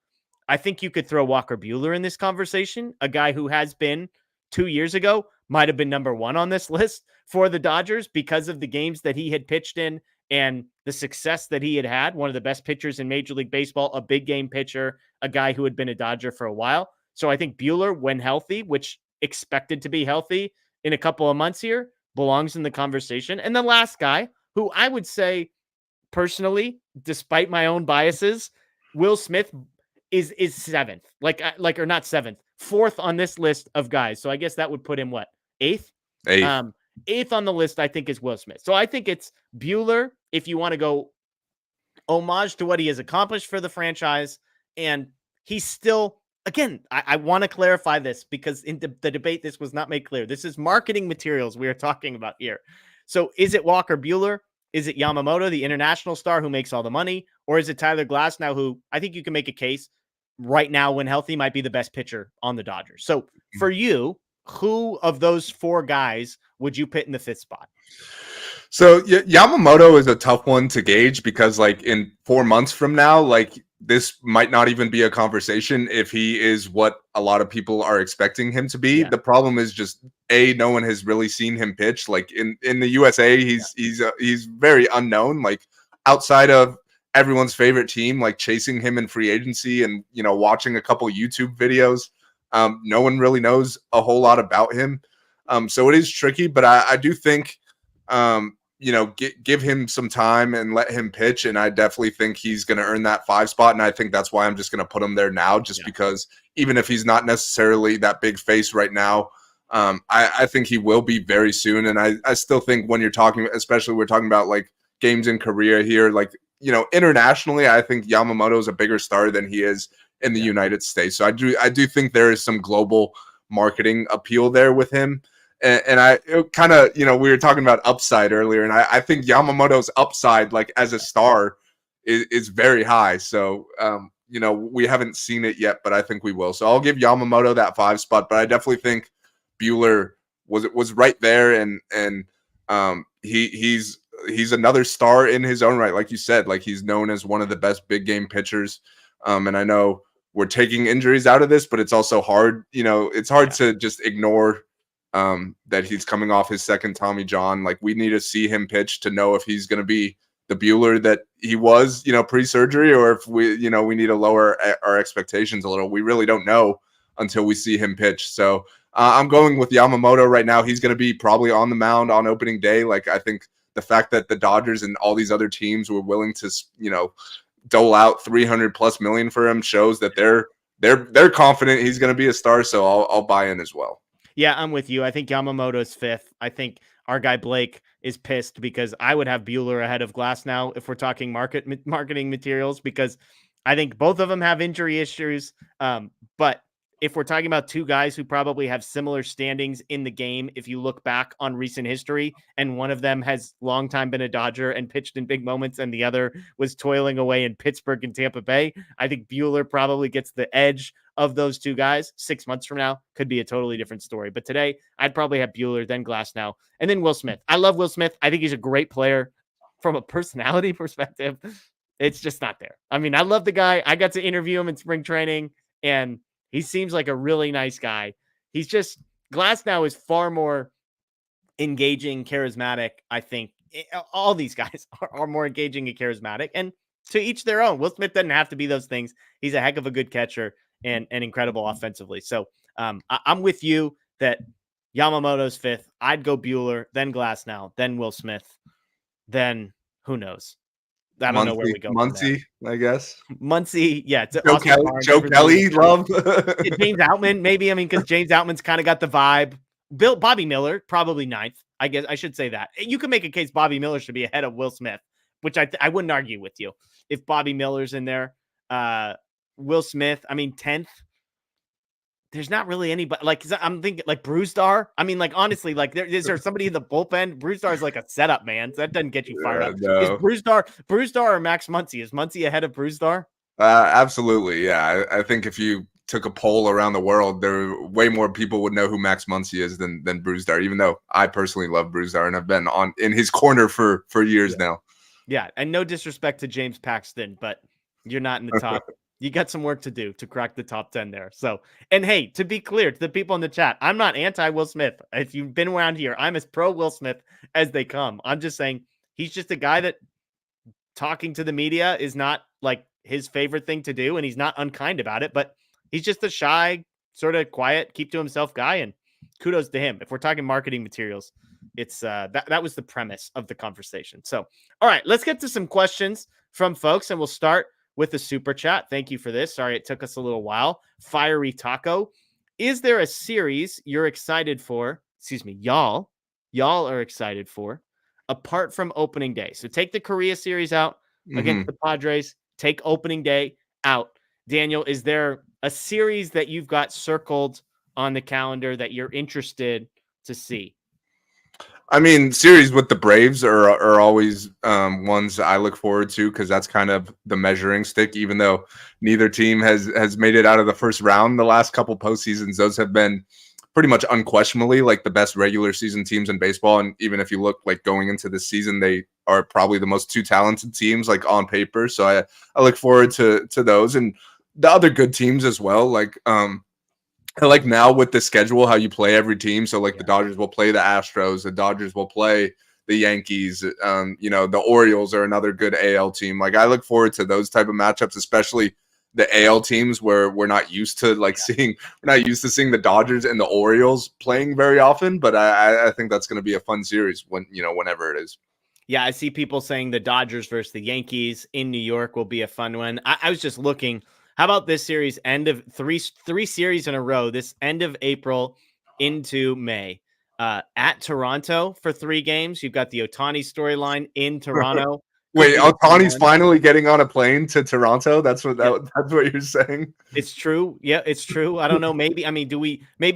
I think you could throw Walker Buehler in this conversation, a guy who has been 2 years ago, might have been number 1 on this list for the Dodgers because of the games that he had pitched in and the success that he had, one of the best pitchers in Major League Baseball, a big game pitcher, a guy who had been a Dodger for a while. So I think Buehler, when healthy, which expected to be healthy in a couple of months here, belongs in the conversation. And the last guy, who I would say personally, despite my own biases, Will Smith is 7th, or not 7th, 4th on this list of guys. So I guess that would put him 8th? 8th on the list, I think, is Will Smith. So I think it's Buehler, if you want to go homage to what he has accomplished for the franchise. And he's still, again, I want to clarify this because in the debate, this was not made clear. This is marketing materials we are talking about here. So is it Walker Buehler? Is it Yamamoto, the international star who makes all the money? Or is it Tyler Glasnow, who I think you can make a case right now when healthy might be the best pitcher on the Dodgers? So for you, who of those 4 guys would you put in the 5th spot? So Yamamoto is a tough one to gauge because like in 4 months from now, like this might not even be a conversation if he is what a lot of people are expecting him to be. Yeah. The problem is just no one has really seen him pitch. Like in the USA, he's very unknown. Like outside of everyone's favorite team, like chasing him in free agency and watching a couple YouTube videos, no one really knows a whole lot about him. So it is tricky, but I do think give him some time and let him pitch. And I definitely think he's going to earn that 5 spot. And I think that's why I'm just going to put him there now, because even if he's not necessarily that big face right now, I think he will be very soon. And I still think when you're talking, especially we're talking about like games in Korea here, like, internationally, I think Yamamoto is a bigger star than he is in the United States. So I do think there is some global marketing appeal there with him. And I kind of, we were talking about upside earlier, and I think Yamamoto's upside, like as a star, is very high. So, we haven't seen it yet, but I think we will. So I'll give Yamamoto that 5 spot, but I definitely think Buehler was right there, and he's another star in his own right. Like you said, like he's known as one of the best big game pitchers. And I know we're taking injuries out of this, but it's also hard. It's hard to just ignore that he's coming off his second Tommy John. Like we need to see him pitch to know if he's going to be the Buehler that he was, pre-surgery, or if we need to lower our expectations a little. We really don't know until we see him pitch. So I'm going with Yamamoto right now. He's going to be probably on the mound on opening day. Like I think the fact that the Dodgers and all these other teams were willing to, dole out $300+ million for him shows that they're confident he's going to be a star. So I'll buy in as well. Yeah, I'm with you. I think Yamamoto's 5th. I think our guy Blake is pissed because I would have Buehler ahead of Glasnow if we're talking marketing materials, because I think both of them have injury issues. But if we're talking about 2 guys who probably have similar standings in the game, if you look back on recent history, and one of them has long time been a Dodger and pitched in big moments, and the other was toiling away in Pittsburgh and Tampa Bay, I think Buehler probably gets the edge of those 2 guys. 6 months from now could be a totally different story. But today, I'd probably have Buehler, then Glasnow, and then Will Smith. I love Will Smith. I think he's a great player. From a personality perspective, it's just not there. I mean, I love the guy. I got to interview him in spring training, and he seems like a really nice guy. He's just, Glasnow is far more engaging, charismatic. I think all these guys are more engaging and charismatic, and to each their own. Will Smith doesn't have to be those things. He's a heck of a good catcher and incredible offensively. So I'm with you that Yamamoto's fifth. I'd go Bueller, then Glasnow, then Will Smith, then who knows? I don't know where we go from there. Muncy, I guess. Muncy, yeah. Joe Kelly, love. James Outman, maybe. I mean, because James Outman's kind of got the vibe. Bobby Miller, probably ninth. I guess I should say that. You could make a case Bobby Miller should be ahead of Will Smith, which I wouldn't argue with you. If Bobby Miller's in there, Will Smith, I mean, 10th. There's not really anybody like I'm thinking like Brewstar. I mean, like honestly, like is there somebody in the bullpen? Brewstar is like a setup man, so that doesn't get you fired up. No. Is Brewstar or Max Muncy? Is Muncy ahead of Brewstar? Absolutely, yeah. I think if you took a poll around the world, there way more people would know who Max Muncy is than Brewstar. Even though I personally love Brewstar and I've been in his corner for years now. Yeah, and no disrespect to James Paxton, but you're not in the top. You got some work to do to crack the top 10 there. So, and hey, to be clear to the people in the chat, I'm not anti Will Smith. If you've been around here, I'm as pro Will Smith as they come. I'm just saying he's just a guy that talking to the media is not like his favorite thing to do. And he's not unkind about it, but he's just a shy, sort of quiet, keep to himself guy. And kudos to him. If we're talking marketing materials, it's that was the premise of the conversation. So, all right, let's get to some questions from folks and we'll start with the super chat. Thank you for this. Sorry, it took us a little while. Fiery Taco. Is there a series you're excited for? Excuse me, y'all are excited for apart from opening day. So take the Korea series out against the Padres. Take opening day out. Daniel, is there a series that you've got circled on the calendar that you're interested to see? I mean, series with the Braves are always ones I look forward to because that's kind of the measuring stick. Even though neither team has made it out of the first round the last couple postseasons, those have been pretty much unquestionably like the best regular season teams in baseball. And even if you look like going into this season, they are probably the most two talented teams like on paper. So I look forward to those and the other good teams as well. Like now with the schedule, how you play every team. So like the Dodgers will play the Astros, the Dodgers will play the Yankees. The Orioles are another good AL team. Like I look forward to those type of matchups, especially the AL teams where we're not used to seeing the Dodgers and the Orioles playing very often. But I think that's going to be a fun series whenever it is. Yeah, I see people saying the Dodgers versus the Yankees in New York will be a fun one. I was just looking. How about this series? End of three series in a row. This end of April into May. At Toronto for 3 games. You've got the Ohtani storyline in Toronto. Wait, Ohtani's finally getting on a plane to Toronto? That's what you're saying? It's true. Yeah, it's true. I don't know. Maybe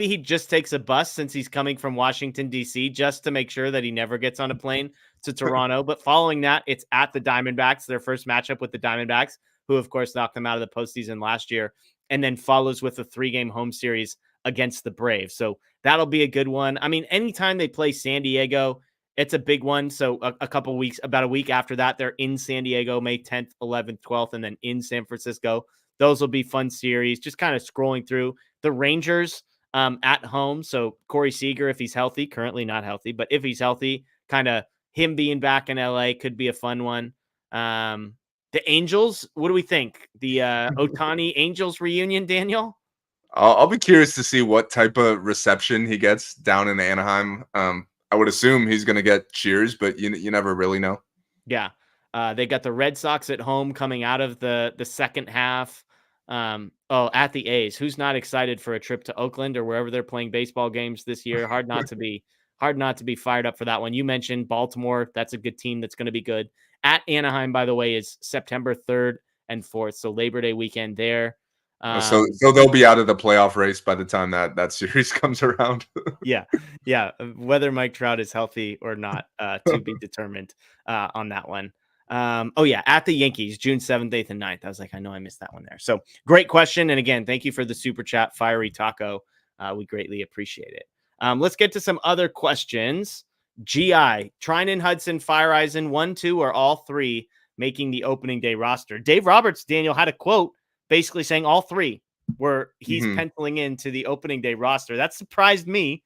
he just takes a bus since he's coming from Washington, D.C. just to make sure that he never gets on a plane to Toronto. But following that, it's at the Diamondbacks, their first matchup with the Diamondbacks, who, of course, knocked them out of the postseason last year, and then follows with a 3-game home series against the Braves. So that'll be a good one. I mean, anytime they play San Diego, it's a big one. So about a week after that, they're in San Diego, May 10th, 11th, 12th, and then in San Francisco. Those will be fun series. Just kind of scrolling through the Rangers at home. So Corey Seager, if he's healthy, currently not healthy, but if he's healthy, kind of him being back in LA could be a fun one. The Angels, what do we think? The Ohtani Angels reunion, Daniel? I'll be curious to see what type of reception he gets down in Anaheim. I would assume he's going to get cheers, but you never really know. Yeah. They got the Red Sox at home coming out of the second half. At the A's. Who's not excited for a trip to Oakland or wherever they're playing baseball games this year? Hard not to be fired up for that one. You mentioned Baltimore. That's a good team that's going to be good. At Anaheim, by the way, is September 3rd and 4th. So Labor Day weekend there. So they'll be out of the playoff race by the time that series comes around. Yeah. Whether Mike Trout is healthy or not to be determined on that one. At the Yankees, June 7th, 8th, and 9th. I was like, I know I missed that one there. So great question. And again, thank you for the super chat, Fiery Taco. We greatly appreciate it. Let's get to some other questions. GI, Trinan, Hudson, Fireisen, 1, 2, or all 3 making the opening day roster. Dave Roberts, Daniel, had a quote basically saying all 3. where he's penciling into the opening day roster. That surprised me.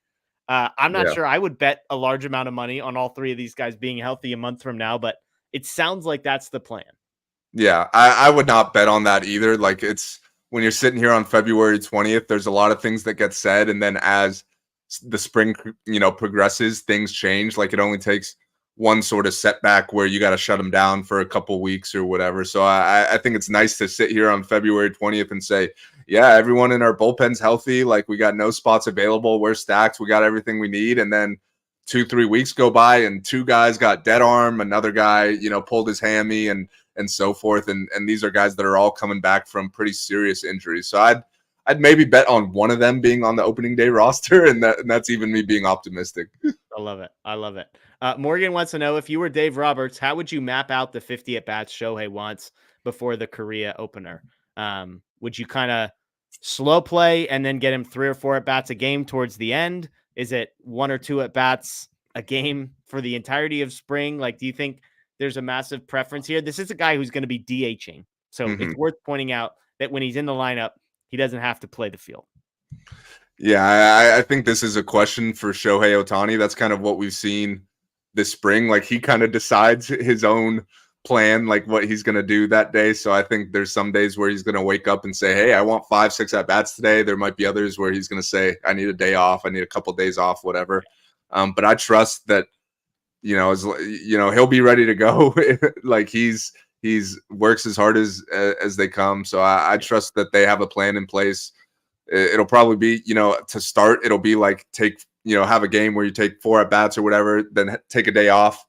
I'm not sure I would bet a large amount of money on all three of these guys being healthy a month from now, but it sounds like that's the plan. Yeah, I would not bet on that either. Like, it's when you're sitting here on February 20th, there's a lot of things that get said. And then as the spring, progresses, things change. Like, it only takes one sort of setback where you got to shut them down for a couple weeks or whatever. So I think it's nice to sit here on February 20th and say, yeah, everyone in our bullpen's healthy. Like, we got no spots available. We're stacked. We got everything we need. And then 2-3 weeks go by and two guys got dead arm. Another guy, pulled his hammy and so forth. And these are guys that are all coming back from pretty serious injuries. So I'd maybe bet on one of them being on the opening day roster. And that's even me being optimistic. I love it. Morgan wants to know, if you were Dave Roberts, how would you map out the 50 at-bats Shohei wants before the Korea opener? Would you kind of slow play and then get him 3 or 4 at-bats a game towards the end? Is it 1 or 2 at-bats a game for the entirety of spring? Like, do you think there's a massive preference here? This is a guy who's going to be DHing. So it's worth pointing out that when he's in the lineup, he doesn't have to play the field. Yeah, I think this is a question for Shohei Ohtani. That's kind of what we've seen this spring. Like, he kind of decides his own plan, like what he's going to do that day. So I think there's some days where he's going to wake up and say, hey, I want 5-6 at-bats today. There might be others where he's going to say, I need a day off. I need a couple of days off, whatever. But I trust that, he'll be ready to go. Like, he's works as hard as they come. So I trust that they have a plan in place. It'll probably be, to start, it'll be like have a game where you take 4 at bats or whatever, then take a day off.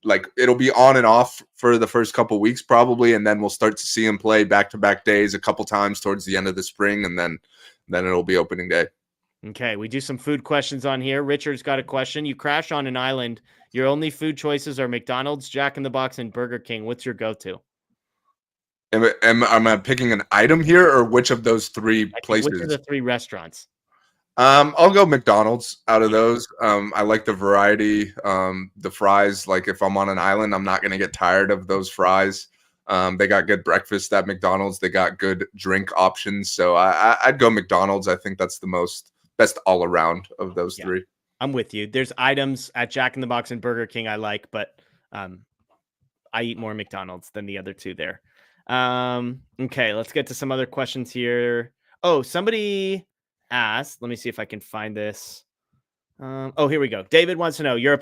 Like, it'll be on and off for the first couple weeks probably. And then we'll start to see him play back-to-back days a couple times towards the end of the spring. And then it'll be opening day. Okay, we do some food questions on here. Richard's got a question. You crash on an island. Your only food choices are McDonald's, Jack in the Box, and Burger King. What's your go-to? Am I picking an item here, or which of those 3 places? Which of the 3 restaurants? I'll go McDonald's out of those. I like the variety. The fries, like, if I'm on an island, I'm not going to get tired of those fries. They got good breakfast at McDonald's. They got good drink options. So I'd go McDonald's. I think that's the best all around of those 3. I'm with you. There's items at Jack in the Box and Burger King I like, but I eat more McDonald's than the other 2 there. Okay, let's get to some other questions here. Oh, somebody asked, let me see if I can find this. Here we go. David wants to know your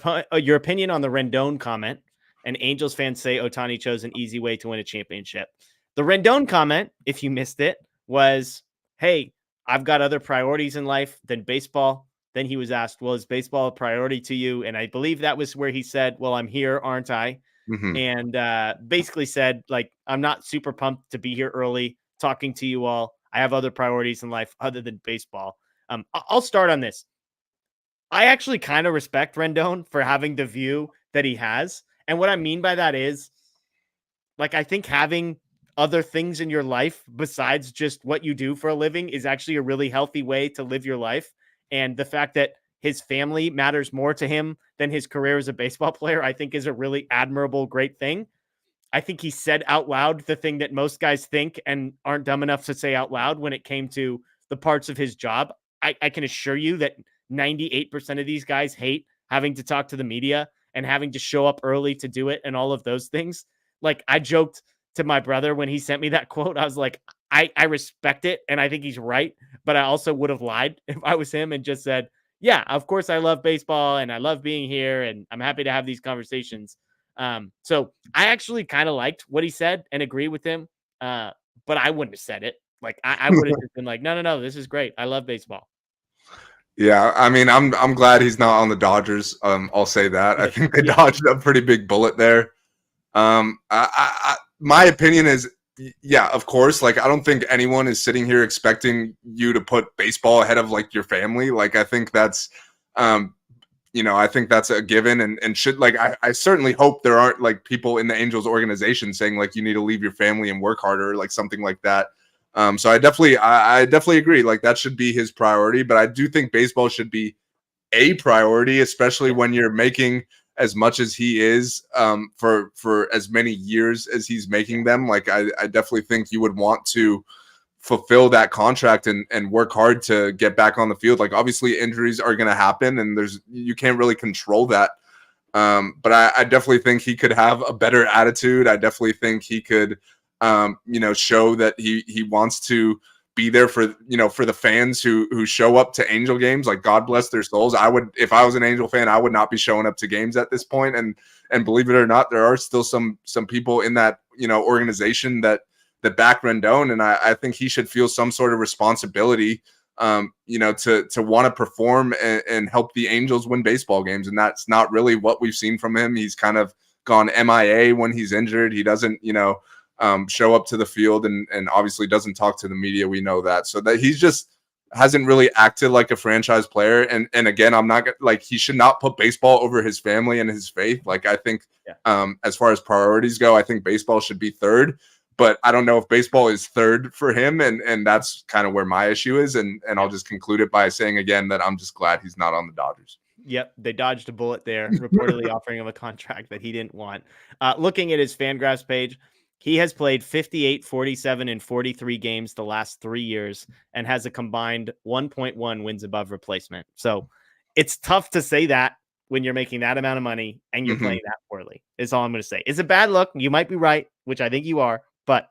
opinion on the Rendon comment. And Angels fans say Ohtani chose an easy way to win a championship. The Rendon comment, if you missed it, was, hey, I've got other priorities in life than baseball. Then he was asked, well, is baseball a priority to you? And I believe that was where he said, well, I'm here, aren't I? And basically said, like, I'm not super pumped to be here early talking to you all. I have other priorities in life other than baseball. I'll start on this. I actually kind of respect Rendon for having the view that he has. And what I mean by that is, like, I think having other things in your life besides just what you do for a living is actually a really healthy way to live your life. And the fact that his family matters more to him than his career as a baseball player, I think is a really admirable, great thing. I think he said out loud the thing that most guys think and aren't dumb enough to say out loud when it came to the parts of his job. I can assure you that 98% of these guys hate having to talk to the media and having to show up early to do it and all of those things. Like, I joked to my brother when he sent me that quote. I was like, I respect it, and I think he's right, but I also would have lied if I was him and just said, yeah, of course I love baseball and I love being here and I'm happy to have these conversations. So I actually kind of liked what he said and agree with him, but I wouldn't have said it. Like, I would have just been like, no, this is great. I love baseball. Yeah, I mean, I'm glad he's not on the Dodgers. I'll say that. I think they dodged a pretty big bullet there. My opinion is, yeah, of course. Like, I don't think anyone is sitting here expecting you to put baseball ahead of, like, your family. Like, I think that's, I think that's a given, and should, like, I certainly hope there aren't, like, people in the Angels organization saying, like, you need to leave your family and work harder, like something like that. So I definitely agree. Like, that should be his priority, but I do think baseball should be a priority, especially when you're making as much as he is, for as many years as he's making them. Like, I definitely think you would want to fulfill that contract and work hard to get back on the field. Like, obviously injuries are going to happen and you can't really control that. But I definitely think he could have a better attitude. I definitely think he could, show that he wants to be there for the fans who show up to Angel games. Like, God bless their souls. If I was an Angel fan, I would not be showing up to games at this point. And believe it or not, there are still some people in that, organization that back Rendon. And I think he should feel some sort of responsibility, to want to perform and help the Angels win baseball games. And that's not really what we've seen from him. He's kind of gone MIA when he's injured. He doesn't, show up to the field and obviously doesn't talk to the media. We know that. So that he's just hasn't really acted like a franchise player. And again, I'm not like, he should not put baseball over his family and his faith. Like, I think as far as priorities go, I think baseball should be third. But I don't know if baseball is third for him, and that's kind of where my issue is. And I'll just conclude it by saying again that I'm just glad he's not on the Dodgers. Yep, they dodged a bullet there, reportedly offering him a contract that he didn't want. Looking at his Fangraphs page, he has played 58, 47, and 43 games the last 3 years and has a combined 1.1 wins above replacement. So it's tough to say that when you're making that amount of money and you're playing that poorly, is all I'm going to say. It's a bad look. You might be right, which I think you are, but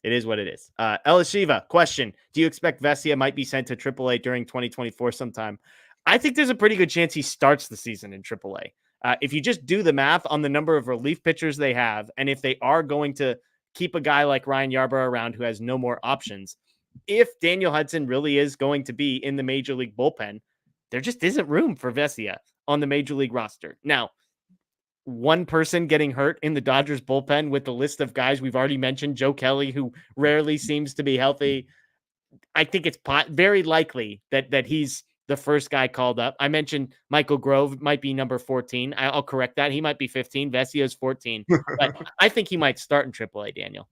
it is what it is. Ella Shiva, question. Do you expect Vesia might be sent to AAA during 2024 sometime? I think there's a pretty good chance he starts the season in AAA. If you just do the math on the number of relief pitchers they have, and if they are going to keep a guy like Ryan Yarbrough around who has no more options, if Daniel Hudson really is going to be in the Major League bullpen, there just isn't room for Vesia on the Major League roster. Now, one person getting hurt in the Dodgers bullpen with the list of guys we've already mentioned, Joe Kelly, who rarely seems to be healthy, I think it's very likely that he's the first guy called up. I mentioned Michael Grove might be number 14. I'll correct that. He might be 15. Vesia's 14. But I think he might start in AAA, Daniel.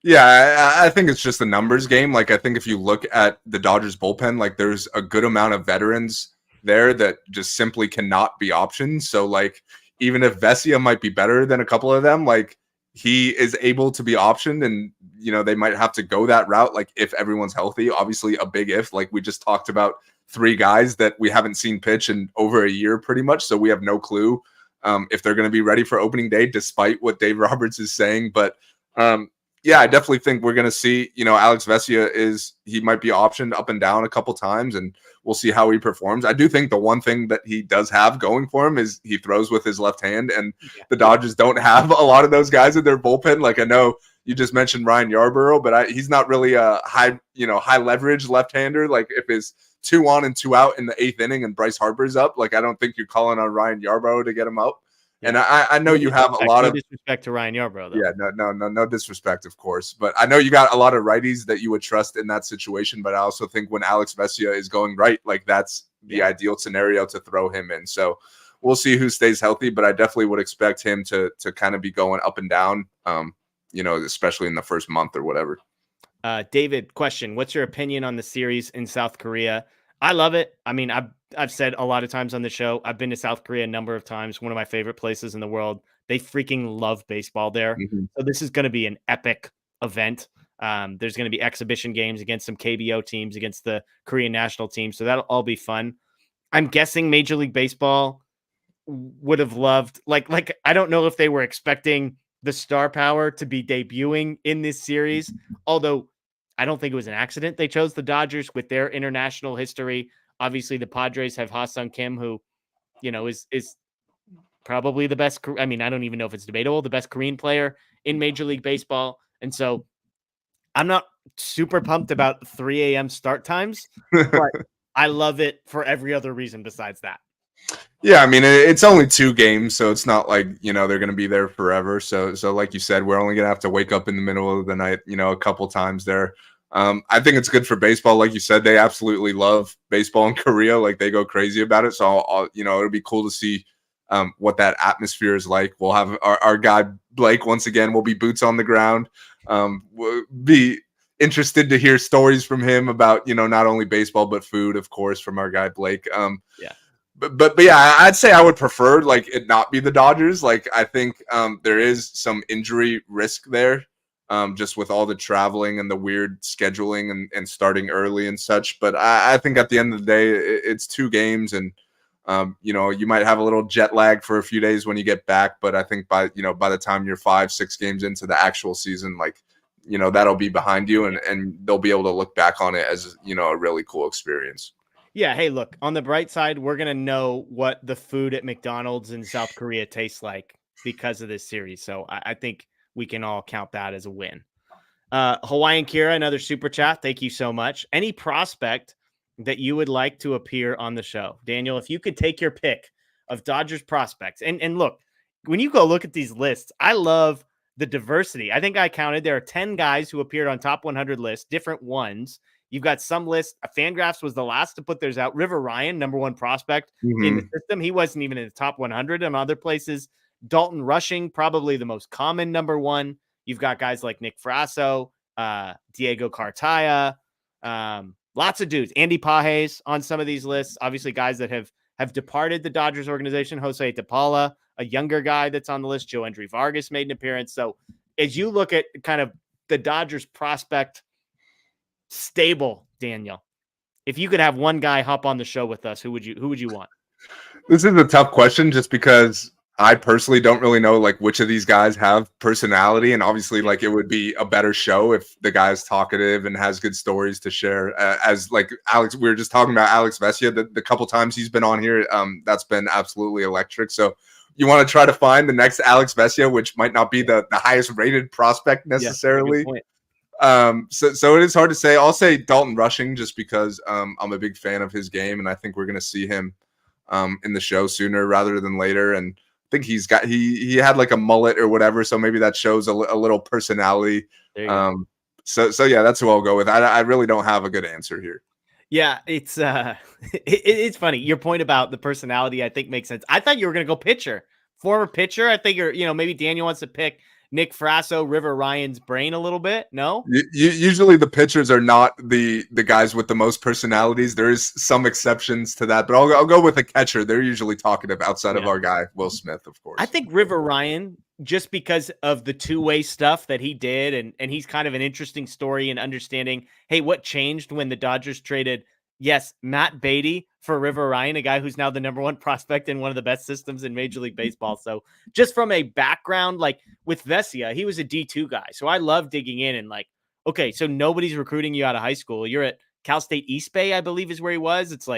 Yeah, I think it's just a numbers game. Like, I think if you look at the Dodgers bullpen, like, there's a good amount of veterans there that just simply cannot be options. So, like, even if Vesia might be better than a couple of them, like, he is able to be optioned, and they might have to go that route, like, if everyone's healthy. Obviously a big if. Like, we just talked about 3 guys that we haven't seen pitch in over a year pretty much, so we have no clue if they're going to be ready for opening day, despite what Dave Roberts is saying. But yeah, I definitely think we're going to see, Alex Vesia he might be optioned up and down a couple times, and we'll see how he performs. I do think the one thing that he does have going for him is he throws with his left hand, and the Dodgers don't have a lot of those guys in their bullpen. Like, I know you just mentioned Ryan Yarbrough, but he's not really a high leverage left-hander. Like, if it's 2 on and 2 out in the 8th inning and Bryce Harper's up, like, I don't think you're calling on Ryan Yarbrough to get him out. And I know you have a lot of disrespect to Ryan Yarbrough, though. Yeah, no disrespect, of course. But I know you got a lot of righties that you would trust in that situation. But I also think when Alex Vesia is going right, like, that's the ideal scenario to throw him in. So we'll see who stays healthy. But I definitely would expect him to kind of be going up and down, especially in the first month or whatever. David, question. What's your opinion on the series in South Korea? I love it. I mean, I've said a lot of times on the show, I've been to South Korea a number of times. One of my favorite places in the world. They freaking love baseball there. So this is going to be an epic event. There's going to be exhibition games against some KBO teams, against the Korean national team. So that'll all be fun. I'm guessing Major League Baseball would have loved, like I don't know if they were expecting the star power to be debuting in this series, although I don't think it was an accident they chose the Dodgers with their international history. Obviously, the Padres have Ha-Sung Kim, who, is probably the best. I mean, I don't even know if it's debatable, the best Korean player in Major League Baseball. And so I'm not super pumped about 3 a.m. start times, but I love it for every other reason besides that. Yeah, I mean, it's only 2 games, so it's not like, they're going to be there forever. So like you said, we're only going to have to wake up in the middle of the night, a couple times there. I think it's good for baseball. Like you said, they absolutely love baseball in Korea. Like, they go crazy about it. So, it'll be cool to see what that atmosphere is like. We'll have our guy Blake once again. Will be boots on the ground. We'll be interested to hear stories from him about, not only baseball, but food, of course, from our guy Blake. Yeah. But yeah, I'd say I would prefer, like, it not be the Dodgers. Like, I think there is some injury risk there just with all the traveling and the weird scheduling and starting early and such. But I think at the end of the day, it's 2 games, and you might have a little jet lag for a few days when you get back. But I think by the time you're 5-6 games into the actual season, that'll be behind you, and they'll be able to look back on it as a really cool experience. Yeah. Hey, look, on the bright side, we're going to know what the food at McDonald's in South Korea tastes like because of this series. So I think we can all count that as a win. Hawaiian Kira, another super chat. Thank you so much. Any prospect that you would like to appear on the show? Daniel, if you could take your pick of Dodgers prospects, and look, when you go look at these lists, I love the diversity. I think I counted there are 10 guys who appeared on top 100 lists, different ones. You've got some lists. Fangraphs was the last to put theirs out. River Ryan, number 1 prospect in the system. He wasn't even in the top 100 in other places. Dalton Rushing, probably the most common number 1. You've got guys like Nick Frasso, Diego Cartaya, lots of dudes. Andy Pages on some of these lists. Obviously, guys that have departed the Dodgers organization. Jose Tapala, a younger guy that's on the list. Joe Andrew Vargas made an appearance. So as you look at kind of the Dodgers prospect stable, Daniel, if you could have one guy hop on the show with us, who would you want? This is a tough question just because I personally don't really know which of these guys have personality, and obviously it would be a better show if the guy's talkative and has good stories to share. As Alex, we were just talking about Alex Vesia, the couple times he's been on here, that's been absolutely electric. So you want to try to find the next Alex Vesia, which might not be the highest rated prospect necessarily. So it is hard to say. I'll say Dalton Rushing just because I'm a big fan of his game, and I think we're going to see him in the show sooner rather than later. And I think he had a mullet or whatever, so maybe that shows a little personality. So yeah, that's who I'll go with. I really don't have a good answer here. Yeah, it's it's funny. Your point about the personality, I think, makes sense. I thought you were going to go pitcher, former pitcher. I think maybe Daniel wants to pick Nick Frasso, River Ryan's brain a little bit. No, usually the pitchers are not the guys with the most personalities. There is some exceptions to that, but I'll go with a catcher. They're usually talkative outside of our guy Will Smith, of course. I think River Ryan, just because of the two-way stuff that he did, and he's kind of an interesting story in understanding, hey, what changed when the Dodgers traded, yes, Matt Beatty for River Ryan, a guy who's now the number 1 prospect in one of the best systems in Major League Baseball. So just from a background, with Vesia, he was a D2 guy. So I love digging in and okay, so nobody's recruiting you out of high school. You're at Cal State East Bay, I believe is where he was. It's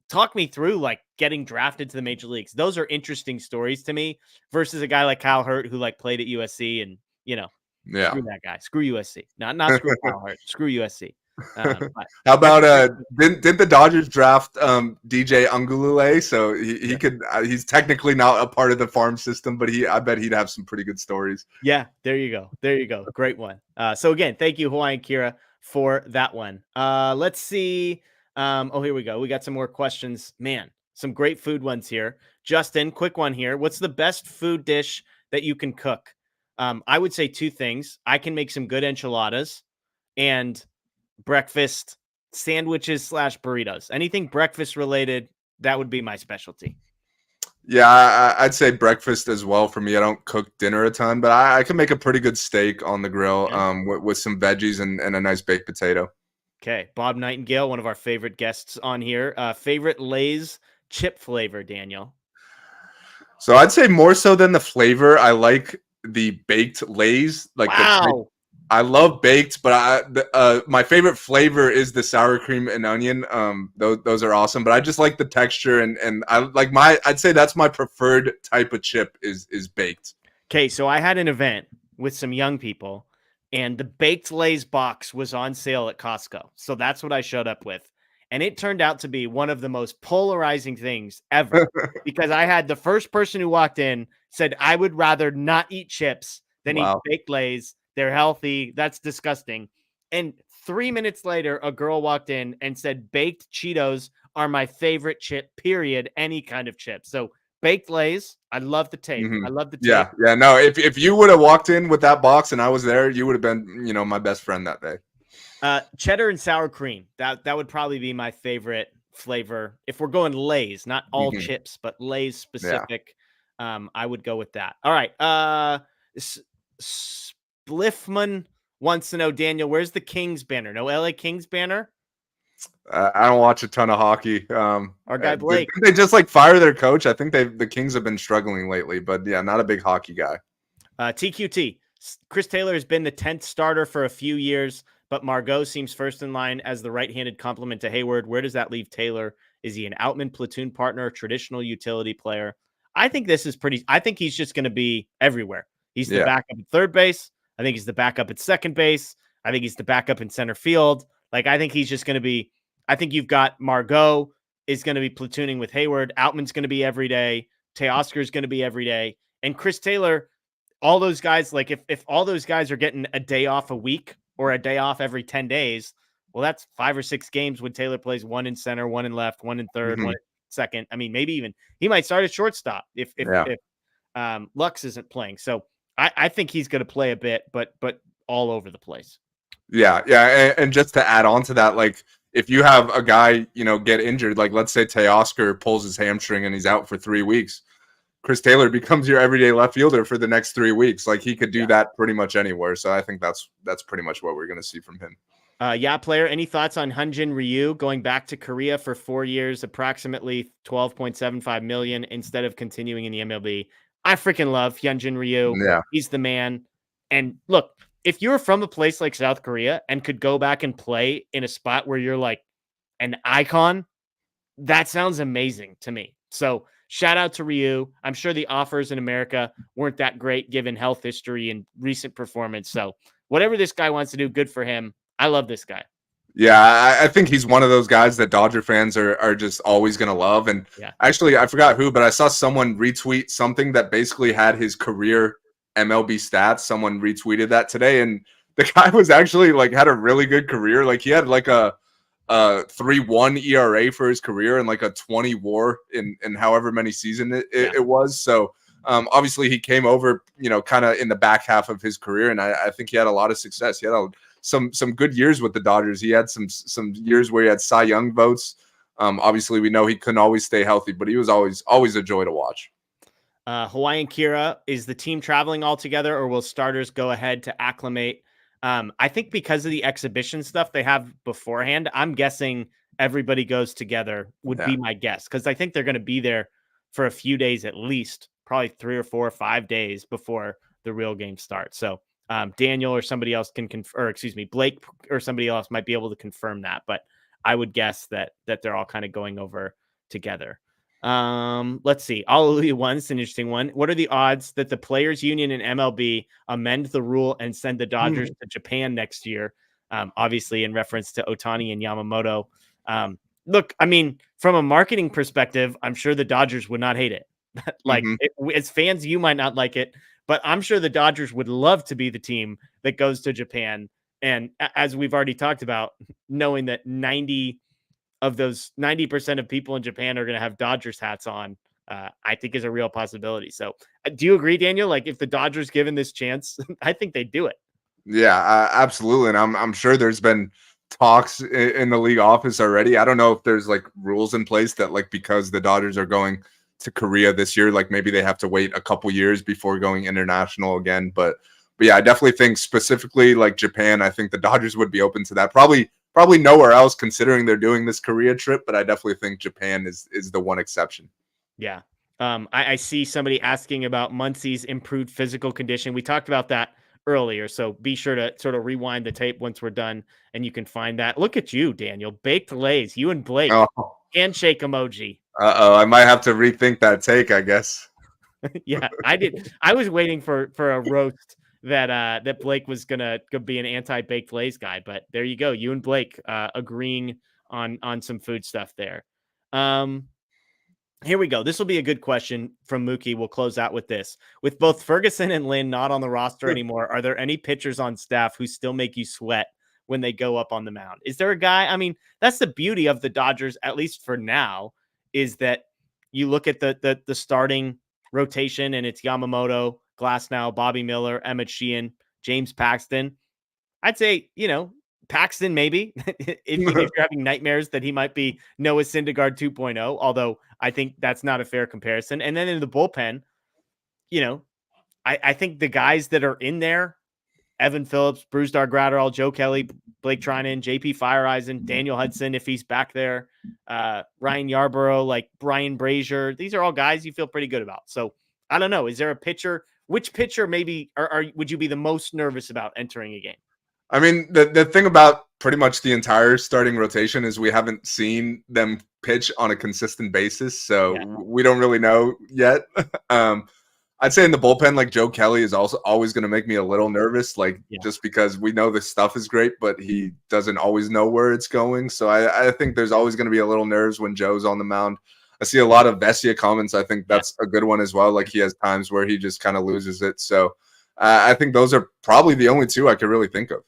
talk me through getting drafted to the major leagues. Those are interesting stories to me versus a guy like Kyle Hurt who played at USC and, screw that guy. Screw USC. Not screw Kyle Hurt. Screw USC. How about didn't the Dodgers draft DJ Ungulule? So he could he's technically not a part of the farm system, but I bet he'd have some pretty good stories. Yeah, there you go. Great one. So again, thank you, Hawaiian Kira, for that one. Let's see. Here we go. We got some more questions. Man, some great food ones here. Justin, quick one here. What's the best food dish that you can cook? I would say 2 things. I can make some good enchiladas and breakfast sandwiches / burritos. Anything breakfast related, that would be my specialty. Yeah, I'd say breakfast as well for me. I don't cook dinner a ton, but I can make a pretty good steak on the grill with some veggies and a nice baked potato. Okay. Bob Nightingale, one of our favorite guests on here. Favorite Lay's chip flavor, Daniel? So I'd say more so than the flavor, I like the baked Lay's. Wow. I love baked, but my favorite flavor is the sour cream and onion. Those are awesome, but I just like the texture and I like I'd say that's my preferred type of chip is baked. Okay, so I had an event with some young people, and the baked Lay's box was on sale at Costco. So that's what I showed up with. And it turned out to be one of the most polarizing things ever because I had the first person who walked in said, I would rather not eat chips than eat baked Lay's. They're healthy. That's disgusting. And 3 minutes later, a girl walked in and said, baked Cheetos are my favorite chip, period. Any kind of chip. So baked Lay's, I love the taste. I love the taste. Yeah. No, if you would have walked in with that box and I was there, you would have been, my best friend that day. Cheddar and sour cream. That would probably be my favorite flavor. If we're going Lay's, not all chips, but Lay's specific. I would go with that. All right. Spliffman wants to know, Daniel, where's the Kings banner? No LA Kings banner? I don't watch a ton of hockey. Our guy Blake. They just like fire their coach. I think the Kings have been struggling lately, but yeah, not a big hockey guy. TQT. Chris Taylor has been the 10th starter for a few years, but Margot seems first in line as the right-handed complement to Hayward. Where does that leave Taylor? Is he an Outman platoon partner, traditional utility player? I think this is I think he's just going to be everywhere. He's the backup at third base. I think he's the backup at second base. I think he's the backup in center field. Like, I think he's just going to be, I think you've got Margot is going to be platooning with Hayward. Outman's going to be every day. Teoscar is going to be every day. And Chris Taylor, all those guys, like if all those guys are getting a day off a week or a day off every 10 days, well, that's 5 or 6 games when Taylor plays one in center, one in left, one in third, one in second. I mean, maybe even he might start at shortstop if Lux isn't playing. So I think he's going to play a bit, but all over the place. Yeah. And just to add on to that, like if you have a guy, get injured, like let's say Teoscar pulls his hamstring and he's out for 3 weeks, Chris Taylor becomes your everyday left fielder for the next 3 weeks. Like he could do that pretty much anywhere. So I think that's pretty much what we're going to see from him. Player, any thoughts on Hyunjin Ryu going back to Korea for 4 years, approximately $12.75 million instead of continuing in the MLB? I freaking love Hyunjin Ryu. Yeah. He's the man. And look, if you're from a place like South Korea and could go back and play in a spot where you're like an icon, that sounds amazing to me. So shout out to Ryu. I'm sure the offers in America weren't that great given health history and recent performance. So whatever this guy wants to do, good for him. I love this guy. Yeah, I think he's one of those guys that Dodger fans are just always going to love. And actually, I forgot who, but I saw someone retweet something that basically had his career MLB stats. Someone retweeted that today, and the guy was actually like had a really good career. Like he had like a 3.1 ERA for his career and like a 20 WAR in however many seasons it was. So obviously he came over, kind of in the back half of his career, and I think he had a lot of success. He had some good years with the Dodgers. He had some years where he had Cy Young votes. Obviously, we know he couldn't always stay healthy, but he was always a joy to watch. Hawaiian Kira, is the team traveling all together, or will starters go ahead to acclimate? I think because of the exhibition stuff they have beforehand, I'm guessing everybody goes together would be my guess, because I think they're going to be there for a few days at least, probably 3 or 4 or 5 days before the real game starts. So Daniel or somebody else can Blake or somebody else might be able to confirm that, but I would guess that they're all kind of going over together. Let's see. All one. It's an interesting one. What are the odds that the Players Union and MLB amend the rule and send the Dodgers to Japan next year? Obviously in reference to Otani and Yamamoto. Look, I mean, from a marketing perspective, I'm sure the Dodgers would not hate it. As fans, you might not like it, but I'm sure the Dodgers would love to be the team that goes to Japan. And as we've already talked about, knowing that 90% of people in Japan are going to have Dodgers hats on, I think is a real possibility. So do you agree, Daniel? Like if the Dodgers given this chance, I think they do it. Yeah, absolutely. And I'm sure there's been talks in the league office already. I don't know if there's like rules in place that like, because the Dodgers are going to Korea this year, like maybe they have to wait a couple years before going international again. But yeah, I definitely think specifically like Japan, I think the Dodgers would be open to that. Probably nowhere else considering they're doing this Korea trip, but I definitely think Japan is the one exception. Yeah. I see somebody asking about Muncy's improved physical condition. We talked about that earlier, so be sure to sort of rewind the tape once we're done and you can find that. Look at you, Daniel. Baked Lays, you and Blake. Handshake emoji. I might have to rethink that take, I guess. Yeah, I did. I was waiting for a roast that Blake was gonna be an anti-baked Lays guy, but there you go. You and Blake agreeing on some food stuff there. Here we go. This will be a good question from Mookie. We'll close out with this. With both Ferguson and Lynn not on the roster anymore, are there any pitchers on staff who still make you sweat when they go up on the mound? Is there a guy? I mean, that's the beauty of the Dodgers, at least for now, is that you look at the starting rotation and it's Yamamoto, Glasnow, Bobby Miller, Emmett Sheehan, James Paxton. I'd say, Paxton, maybe, if you're having nightmares that he might be Noah Syndergaard 2.0, although I think that's not a fair comparison. And then in the bullpen, I think the guys that are in there Evan Phillips, Bruce Gratterall, Joe Kelly, Blake Trinan, JP Fireeisen, Daniel Hudson, if he's back there, Ryan Yarborough, like Brian Brazier. These are all guys you feel pretty good about. So I don't know. Is there a pitcher? Which pitcher maybe would you be the most nervous about entering a game? I mean, the thing about pretty much the entire starting rotation is we haven't seen them pitch on a consistent basis, so we don't really know yet. I'd say in the bullpen, like Joe Kelly is also always going to make me a little nervous, just because we know the stuff is great, but he doesn't always know where it's going. So I think there's always going to be a little nerves when Joe's on the mound. I see a lot of Vesia comments. I think that's a good one as well. Like he has times where he just kind of loses it. So I think those are probably the only two I could really think of.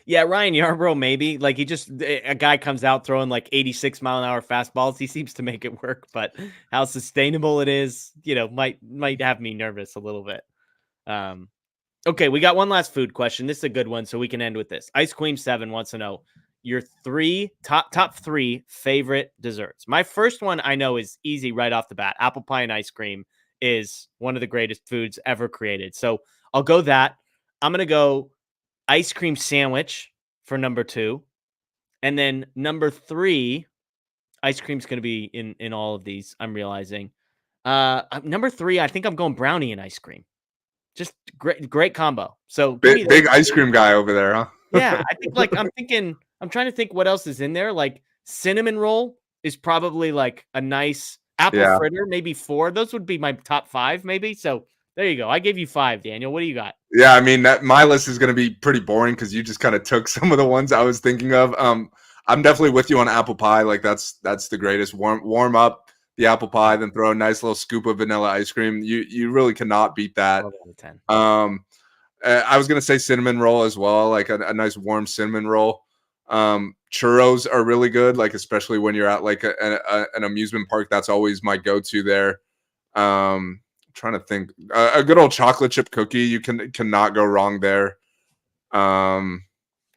Yeah, Ryan Yarbrough, maybe. Like a guy comes out throwing like 86-mile-an-hour fastballs. He seems to make it work, but how sustainable it is, might have me nervous a little bit. Okay, we got one last food question. This is a good one, so we can end with this. Ice Queen 7 wants to know your top three favorite desserts. My first one I know is easy right off the bat. Apple pie and ice cream is one of the greatest foods ever created. So I'll go that. I'm going to go ice cream sandwich for number 2. And then number 3, ice cream's going to be in all of these, I'm realizing. Number 3, I think I'm going brownie and ice cream. Just great combo. So big ice cream guy over there, huh? Yeah, I think I'm trying to think what else is in there. Like cinnamon roll is probably like a nice apple fritter, maybe 4. Those would be my top 5, maybe. So there you go. I gave you 5, Daniel. What do you got? Yeah, I mean my list is going to be pretty boring because you just kind of took some of the ones I was thinking of. I'm definitely with you on apple pie. Like that's the greatest. Warm up the apple pie, then throw a nice little scoop of vanilla ice cream. You really cannot beat that. 10. I was gonna say cinnamon roll as well, like a nice warm cinnamon roll. Churros are really good, like especially when you're at like an amusement park. That's always my go-to there. Trying to think, a good old chocolate chip cookie. You cannot go wrong there.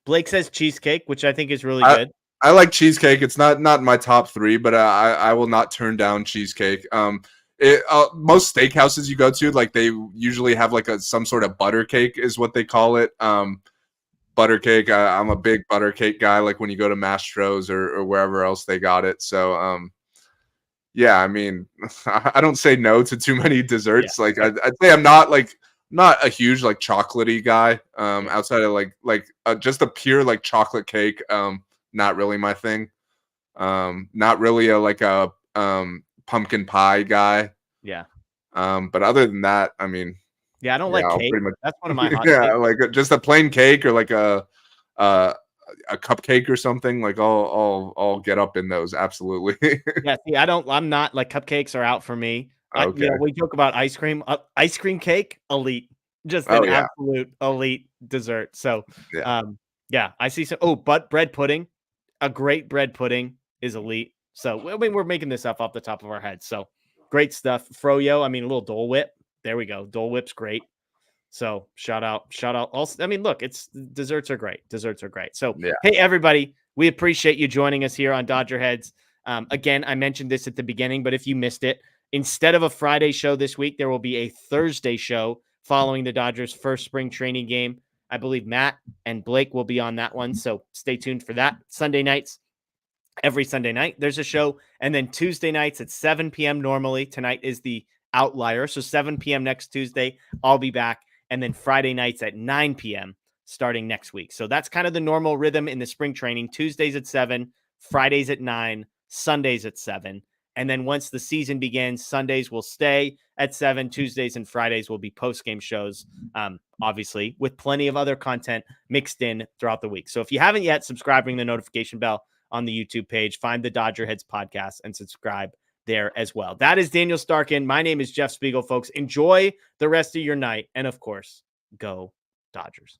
Blake says cheesecake, which I think is really good. I like cheesecake. It's not my top 3, but I will not turn down cheesecake. Most steakhouses you go to, like they usually have like some sort of butter cake is what they call it. Butter cake. I'm a big butter cake guy. Like when you go to Mastro's or wherever else they got it. So yeah, I mean, I don't say no to too many desserts. Yeah. Like I'd say I'm not a huge like chocolatey guy. Outside of like just a pure like chocolate cake. Not really my thing. Not really a pumpkin pie guy. Yeah. But other than that, I mean, I don't like cake. That's one of my hot takes. Like just a plain cake or like a cupcake or something. Like I'll get up in those. Absolutely. Yeah. See, I'm not like cupcakes are out for me. Okay. We joke about ice cream. Ice cream cake, elite. Just an absolute elite dessert. So, I see some. Oh, but bread pudding. A great bread pudding is elite. So, I mean, we're making this up off the top of our heads. So, great stuff. Froyo, I mean, a little Dole Whip. There we go. Dole Whip's great. So, shout out. Also, I mean, look, desserts are great. So, Hey, everybody, we appreciate you joining us here on Dodger Heads. Again, I mentioned this at the beginning, but if you missed it, instead of a Friday show this week, there will be a Thursday show following the Dodgers' first spring training game. I believe Matt and Blake will be on that one, so stay tuned for that. Sunday nights, every Sunday night, there's a show. And then Tuesday nights at 7 p.m. normally. Tonight is the outlier. So 7 p.m. next Tuesday, I'll be back. And then Friday nights at 9 p.m. starting next week. So that's kind of the normal rhythm in the spring training. Tuesdays at 7, Fridays at 9, Sundays at 7. And then once the season begins, Sundays will stay at 7. Tuesdays and Fridays will be post-game shows, obviously, with plenty of other content mixed in throughout the week. So if you haven't yet, subscribe, ring the notification bell on the YouTube page. Find the Dodger Heads podcast and subscribe there as well. That is Daniel Starkand. My name is Jeff Spiegel, folks. Enjoy the rest of your night. And, of course, go Dodgers.